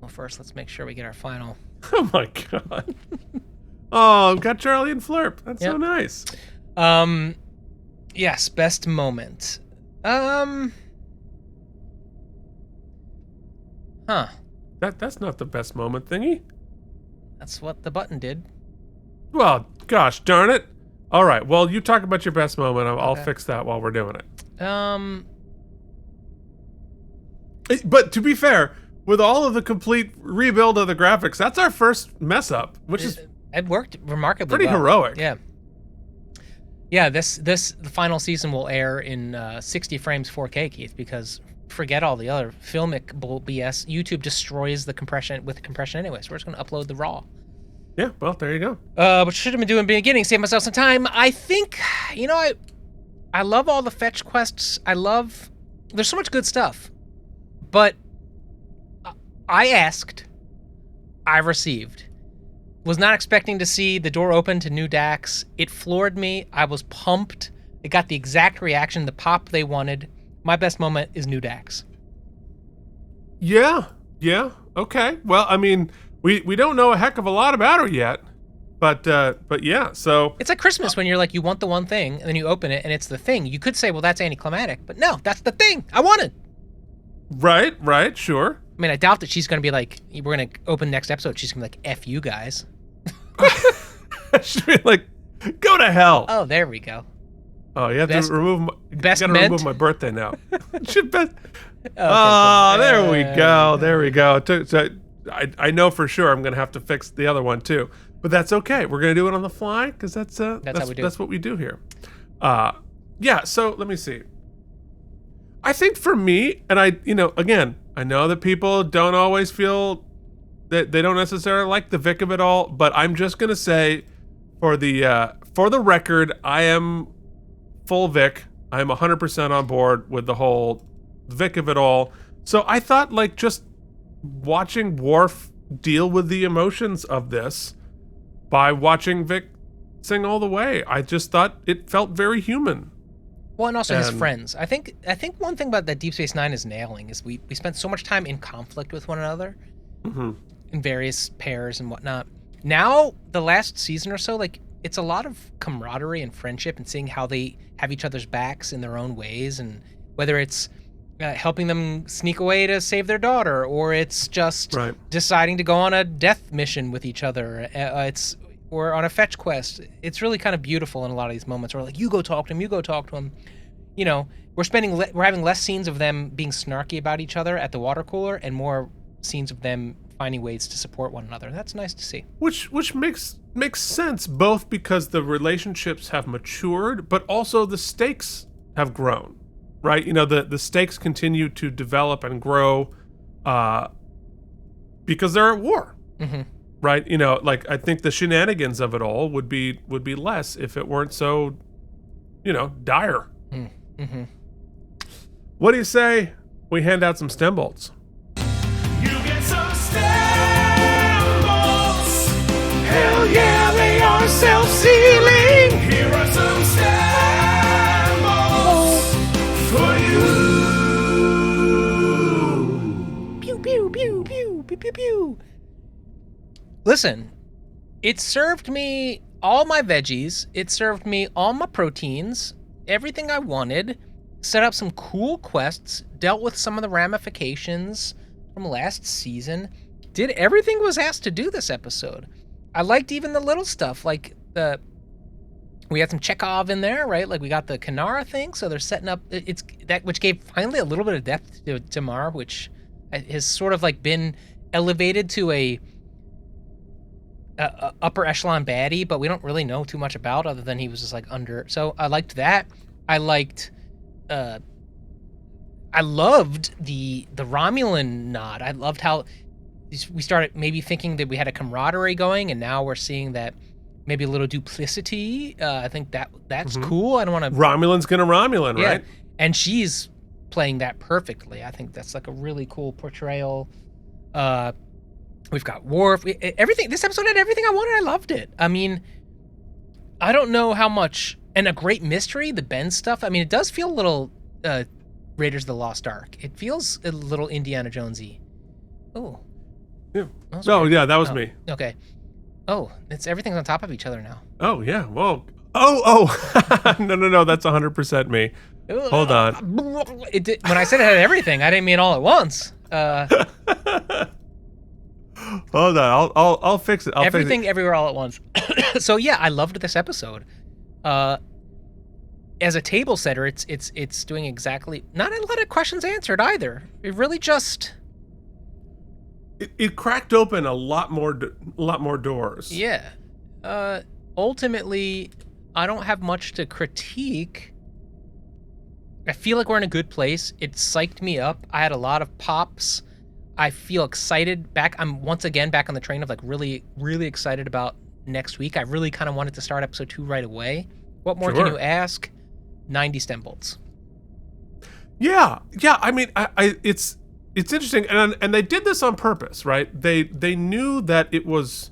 Well, first let's make sure we get our final Oh my god. Oh, got Charlie and Flurp. That's so nice. Yes, best moment. That's not the best moment thingy. That's what the button did. Well, gosh darn it. All right. Well, you talk about your best moment. I'll fix that while we're doing it. But to be fair, with all of the complete rebuild of the graphics, that's our first mess up, which is it worked remarkably pretty well. heroic. Yeah. The final season will air in 60 frames 4K, Keith, because forget all the other filmic BS. YouTube destroys the compression with compression anyway, so we're just going to upload the raw. Yeah, well, there you go. What should have been doing in the beginning, save myself some time. I think, I love all the fetch quests. There's so much good stuff. But I asked, I received. Was not expecting to see the door open to new Dax. It floored me. I was pumped. It got the exact reaction, the pop they wanted. My best moment is new Dax. Yeah. Okay. Well, I mean, we don't know a heck of a lot about her yet, but yeah. So it's like Christmas when you're like, you want the one thing, and then you open it and it's the thing. You could say, well, that's anticlimactic, but no, that's the thing I wanted. Right, sure. I mean, I doubt that she's going to be like, we're going to open next episode, she's going to be like, F you guys. She'd be like, go to hell. Oh, there we go. Oh, you have to remove my, remove my birthday now. There we go. So I know for sure I'm going to have to fix the other one too, but that's okay. We're going to do it on the fly because that's how we do. That's what we do here. Yeah. So let me see. I think for me, and again, I know that people don't always feel that they don't necessarily like the Vic of it all, but I'm just going to say for the record, I am full Vic. I'm 100% on board with the whole Vic of it all. So I thought just watching Worf deal with the emotions of this by watching Vic sing all the way, I just thought it felt very human. Well, and also his friends. I think one thing about that Deep Space Nine is nailing is we spent so much time in conflict with one another, in various pairs and whatnot. Now, the last season or so, it's a lot of camaraderie and friendship and seeing how they have each other's backs in their own ways, and whether it's helping them sneak away to save their daughter, or it's just deciding to go on a death mission with each other. Or on a fetch quest. It's really kind of beautiful in a lot of these moments where you go talk to him. We're having less scenes of them being snarky about each other at the water cooler and more scenes of them finding ways to support one another. That's nice to see. Which makes sense, both because the relationships have matured, but also the stakes have grown, right? The stakes continue to develop and grow because they're at war. Mm-hmm. Right, I think the shenanigans of it all would be less if it weren't so, dire. Mm-hmm. What do you say we hand out some stem bolts? You get some stem bolts. Hell yeah, they are self-sealing. Here are some stem bolts for you. Pew pew pew pew pew pew pew. Listen, it served me all my veggies, it served me all my proteins, everything I wanted, set up some cool quests, dealt with some of the ramifications from last season, did everything was asked to do this episode. I liked even the little stuff, we had some Chekhov in there, right? We got the Kanara thing, so they're setting up, which gave finally a little bit of depth to Tamar, which has sort of been elevated to a upper echelon baddie, but we don't really know too much about other than he was just under. So I liked that. I loved the Romulan nod. I loved how we started maybe thinking that we had a camaraderie going, and now we're seeing that maybe a little duplicity. I think that's cool. I don't want to. Romulan's gonna Romulan, right? And she's playing that perfectly. I think that's a really cool portrayal. We've got Worf. Everything. This episode had everything I wanted. I loved it. I mean, I don't know how much, and a great mystery. The Ben stuff. I mean, it does feel a little Raiders of the Lost Ark. It feels a little Indiana Jonesy. Oh, Yeah. That was Oh, weird. yeah, that was me. Okay. Oh, everything's on top of each other now. Oh, yeah. Well, oh. No, that's 100% me. Hold on. When I said it had everything, I didn't mean all at once. Hold on. I'll fix it. Everything everywhere all at once. So yeah, I loved this episode. As a table setter, it's doing exactly, not a lot of questions answered either. It really just it cracked open a lot more doors. Yeah. Ultimately, I don't have much to critique. I feel like we're in a good place. It psyched me up. I had a lot of pops. I feel excited. I'm once again back on the train of like really, really excited about next week. I really kind of wanted to start episode 2 right away. What more can you ask? 90 stem bolts. Yeah. I mean, it's interesting, and they did this on purpose, right? They knew that it was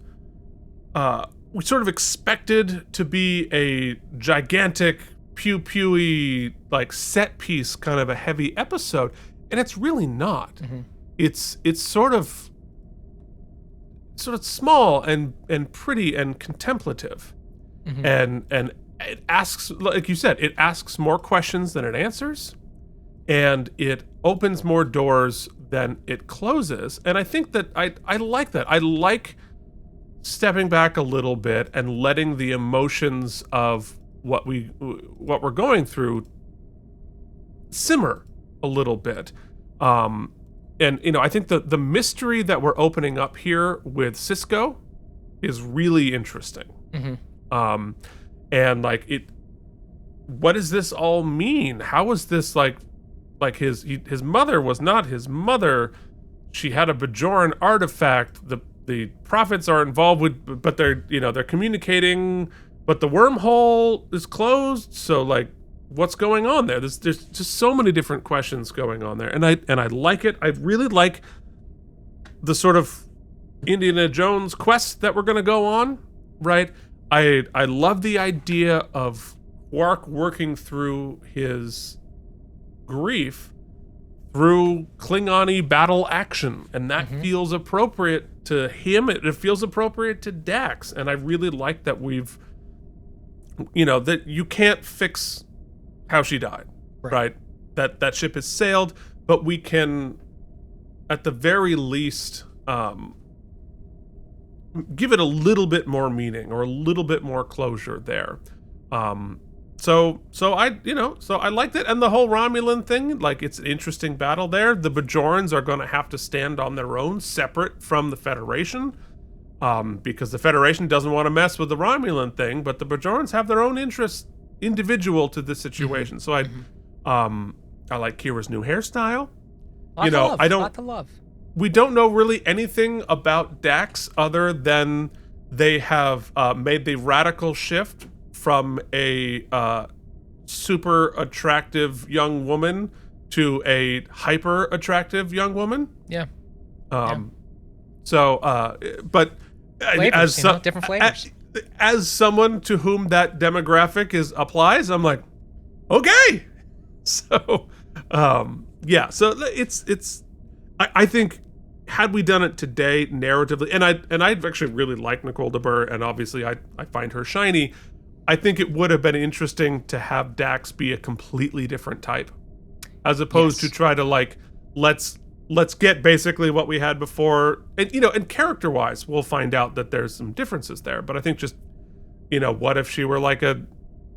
we sort of expected to be a gigantic pew-pewy like set piece kind of a heavy episode, and it's really not. Mm-hmm. It's sort of small and pretty and contemplative. Mm-hmm. and it asks, like you said, it asks more questions than it answers, and it opens more doors than it closes. And I think that I like that. I like stepping back a little bit and letting the emotions of what we're going through simmer a little bit. And I think the mystery that we're opening up here with Cisco is really interesting. Mm-hmm. And like what does this all mean? How is this like his mother was not his mother? She had a Bajoran artifact. The prophets are involved with, but they're communicating, but the wormhole is closed. So like, what's going on there? There's just so many different questions going on there, and I like it. I really like the sort of Indiana Jones quest that we're gonna go on, right? I love the idea of Quark working through his grief through Klingon-y battle action, and that mm-hmm. feels appropriate to him. It feels appropriate to Dax, and I really like that we've, that you can't fix how she died, right? That ship has sailed, but we can, at the very least, give it a little bit more meaning or a little bit more closure there. So I liked it, and the whole Romulan thing, like, it's an interesting battle there. The Bajorans are going to have to stand on their own, separate from the Federation, because the Federation doesn't want to mess with the Romulan thing, but the Bajorans have their own interests individual to this situation. Mm-hmm. So I like Kira's new hairstyle. Lot to love. We don't know really anything about Dax other than they have made the radical shift from a super attractive young woman to a hyper attractive young woman. Yeah. So, but flavors, different flavors. As someone to whom that demographic applies, I'm like, okay. So, yeah. So it's. I think, had we done it today narratively, and I actually really like Nicole DeBurr, and obviously I find her shiny. I think it would have been interesting to have Dax be a completely different type, as opposed to try to like let's get basically what we had before. And and character wise, we'll find out that there's some differences there. But I think just what if she were like a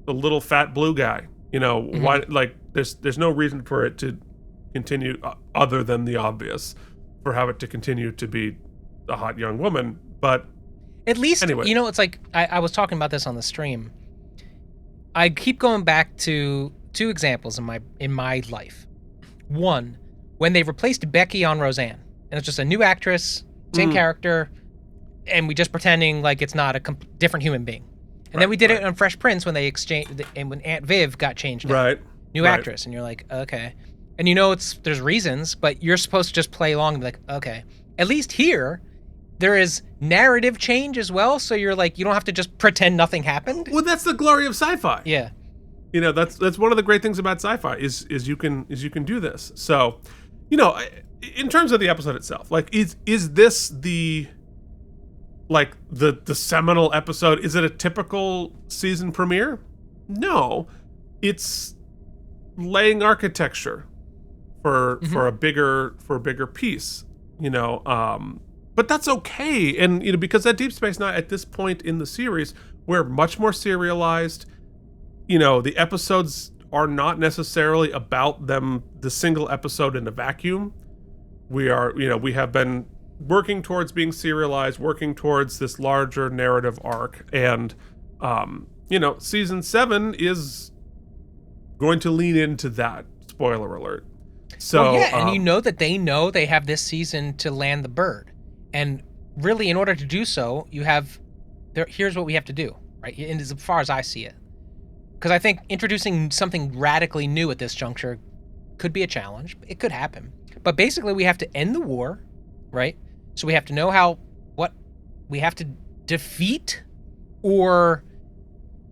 little fat blue guy? Mm-hmm. Why, like there's no reason for it to continue other than the obvious, for how it to continue to be a hot young woman. But at least anyway, it's like I was talking about this on the stream. I keep going back to two examples in my life. One, when they replaced Becky on Roseanne, and it's just a new actress, same character, and we just pretending like it's not a different human being. And then we did it on Fresh Prince when they exchanged, and when Aunt Viv got changed out. New actress, and you're like, okay. And there's reasons, but you're supposed to just play along and be like, okay. At least here, there is narrative change as well, so you're like, you don't have to just pretend nothing happened. Well, that's the glory of sci-fi. Yeah. That's one of the great things about sci-fi is you can do this. So, in terms of the episode itself, like, is this the seminal episode? Is it a typical season premiere? No, it's laying architecture for a bigger piece, but that's okay. And because at Deep Space Nine, at this point in the series, we're much more serialized. The episodes are not necessarily about the single episode in a vacuum. We have been working towards being serialized, working towards this larger narrative arc, and season 7 is going to lean into that. Spoiler alert. So and that they have this season to land the bird, and really, in order to do so, here's what we have to do, right? And as far as I see it, because I think introducing something radically new at this juncture could be a challenge. It could happen, but basically, we have to end the war, right? So we have to know what we have to defeat or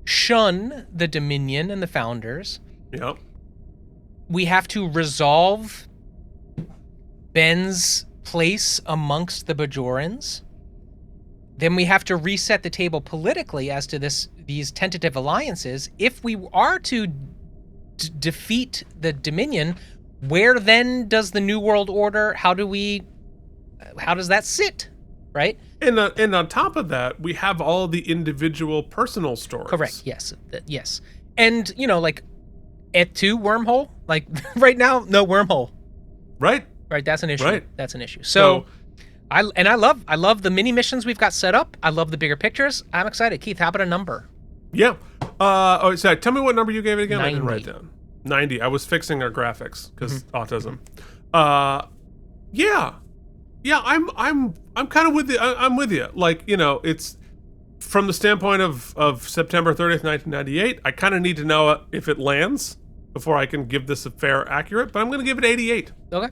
shun the Dominion and the Founders. Yep. We have to resolve Ben's place amongst the Bajorans. Then we have to reset the table politically as to these tentative alliances. If we are to defeat the Dominion, where then does the New World Order? How does that sit, right? And on top of that, we have all the individual personal stories. Correct. Yes. And at 2 wormhole, like right now, no wormhole. Right. That's an issue. Right. That's an issue. So I love the mini missions we've got set up. I love the bigger pictures. I'm excited. Keith, how about a number? Yeah. Sorry. Tell me what number you gave it again. 90. I didn't write down. 90. I was fixing our graphics because autism. Yeah. I'm kind of with you. I'm with you. It's from the standpoint of September 30th, 1998. I kind of need to know if it lands before I can give this a fair accurate. But I'm going to give it 88. Okay.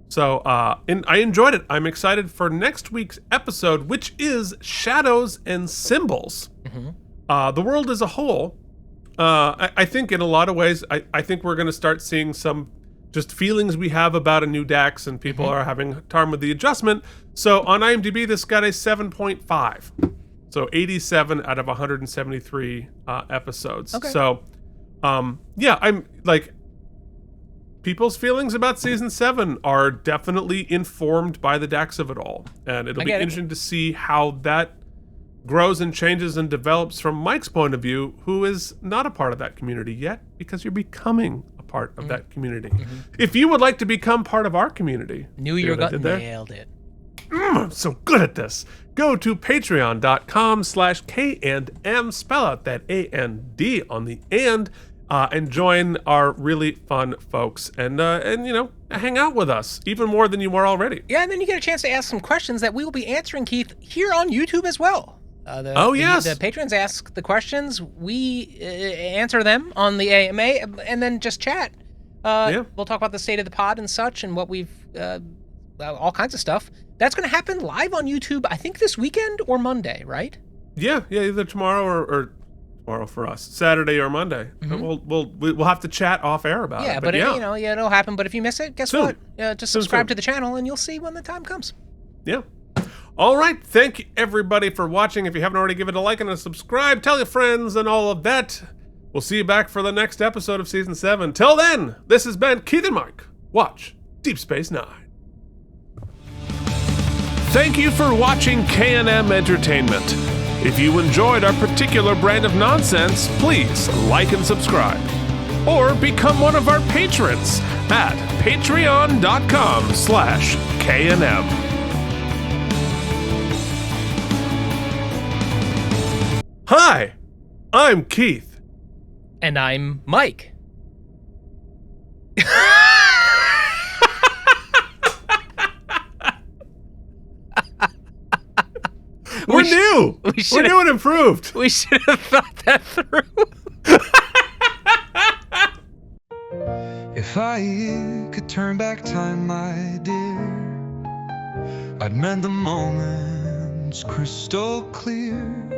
So, and I enjoyed it. I'm excited for next week's episode, which is Shadows and Symbols. The world as a whole. I think in a lot of ways, I think we're going to start seeing some just feelings we have about a new Dax, and people are having a time with the adjustment. So on IMDb, this got a 7.5. So 87 out of 173 episodes. Okay. So, I'm like, people's feelings about season 7 are definitely informed by the Dax of it all. And it'll be interesting to see how that grows and changes and develops from Mike's point of view, who is not a part of that community yet, because you're becoming a part of that community. If you would like to become part of our community, nailed it. I'm so good at this. Go to patreon.com/K&M, spell out that A-N-D on the and join our really fun folks and hang out with us even more than you are already. Yeah, and then you get a chance to ask some questions that we will be answering, Keith, here on YouTube as well. The patrons ask the questions, we answer them on the AMA, and then just chat. We'll talk about the state of the pod and such, and what we've all kinds of stuff. That's going to happen live on YouTube, I think this weekend or Monday, right? Yeah, either tomorrow or tomorrow for us, Saturday or Monday. We'll have to chat off air about it. But it'll happen. But if you miss it, guess what? Just subscribe to the channel and you'll see when the time comes. Yeah. All right. Thank you, everybody, for watching. If you haven't already, give it a like and a subscribe. Tell your friends and all of that. We'll see you back for the next episode of Season 7. Till then, this has been Keith and Mike. Watch Deep Space Nine. Thank you for watching K&M Entertainment. If you enjoyed our particular brand of nonsense, please like and subscribe. Or become one of our patrons at patreon.com/KNM. Hi, I'm Keith. And I'm Mike. We're new. We're new and improved. We should have thought that through. If I could turn back time, my dear, I'd mend the moments crystal clear.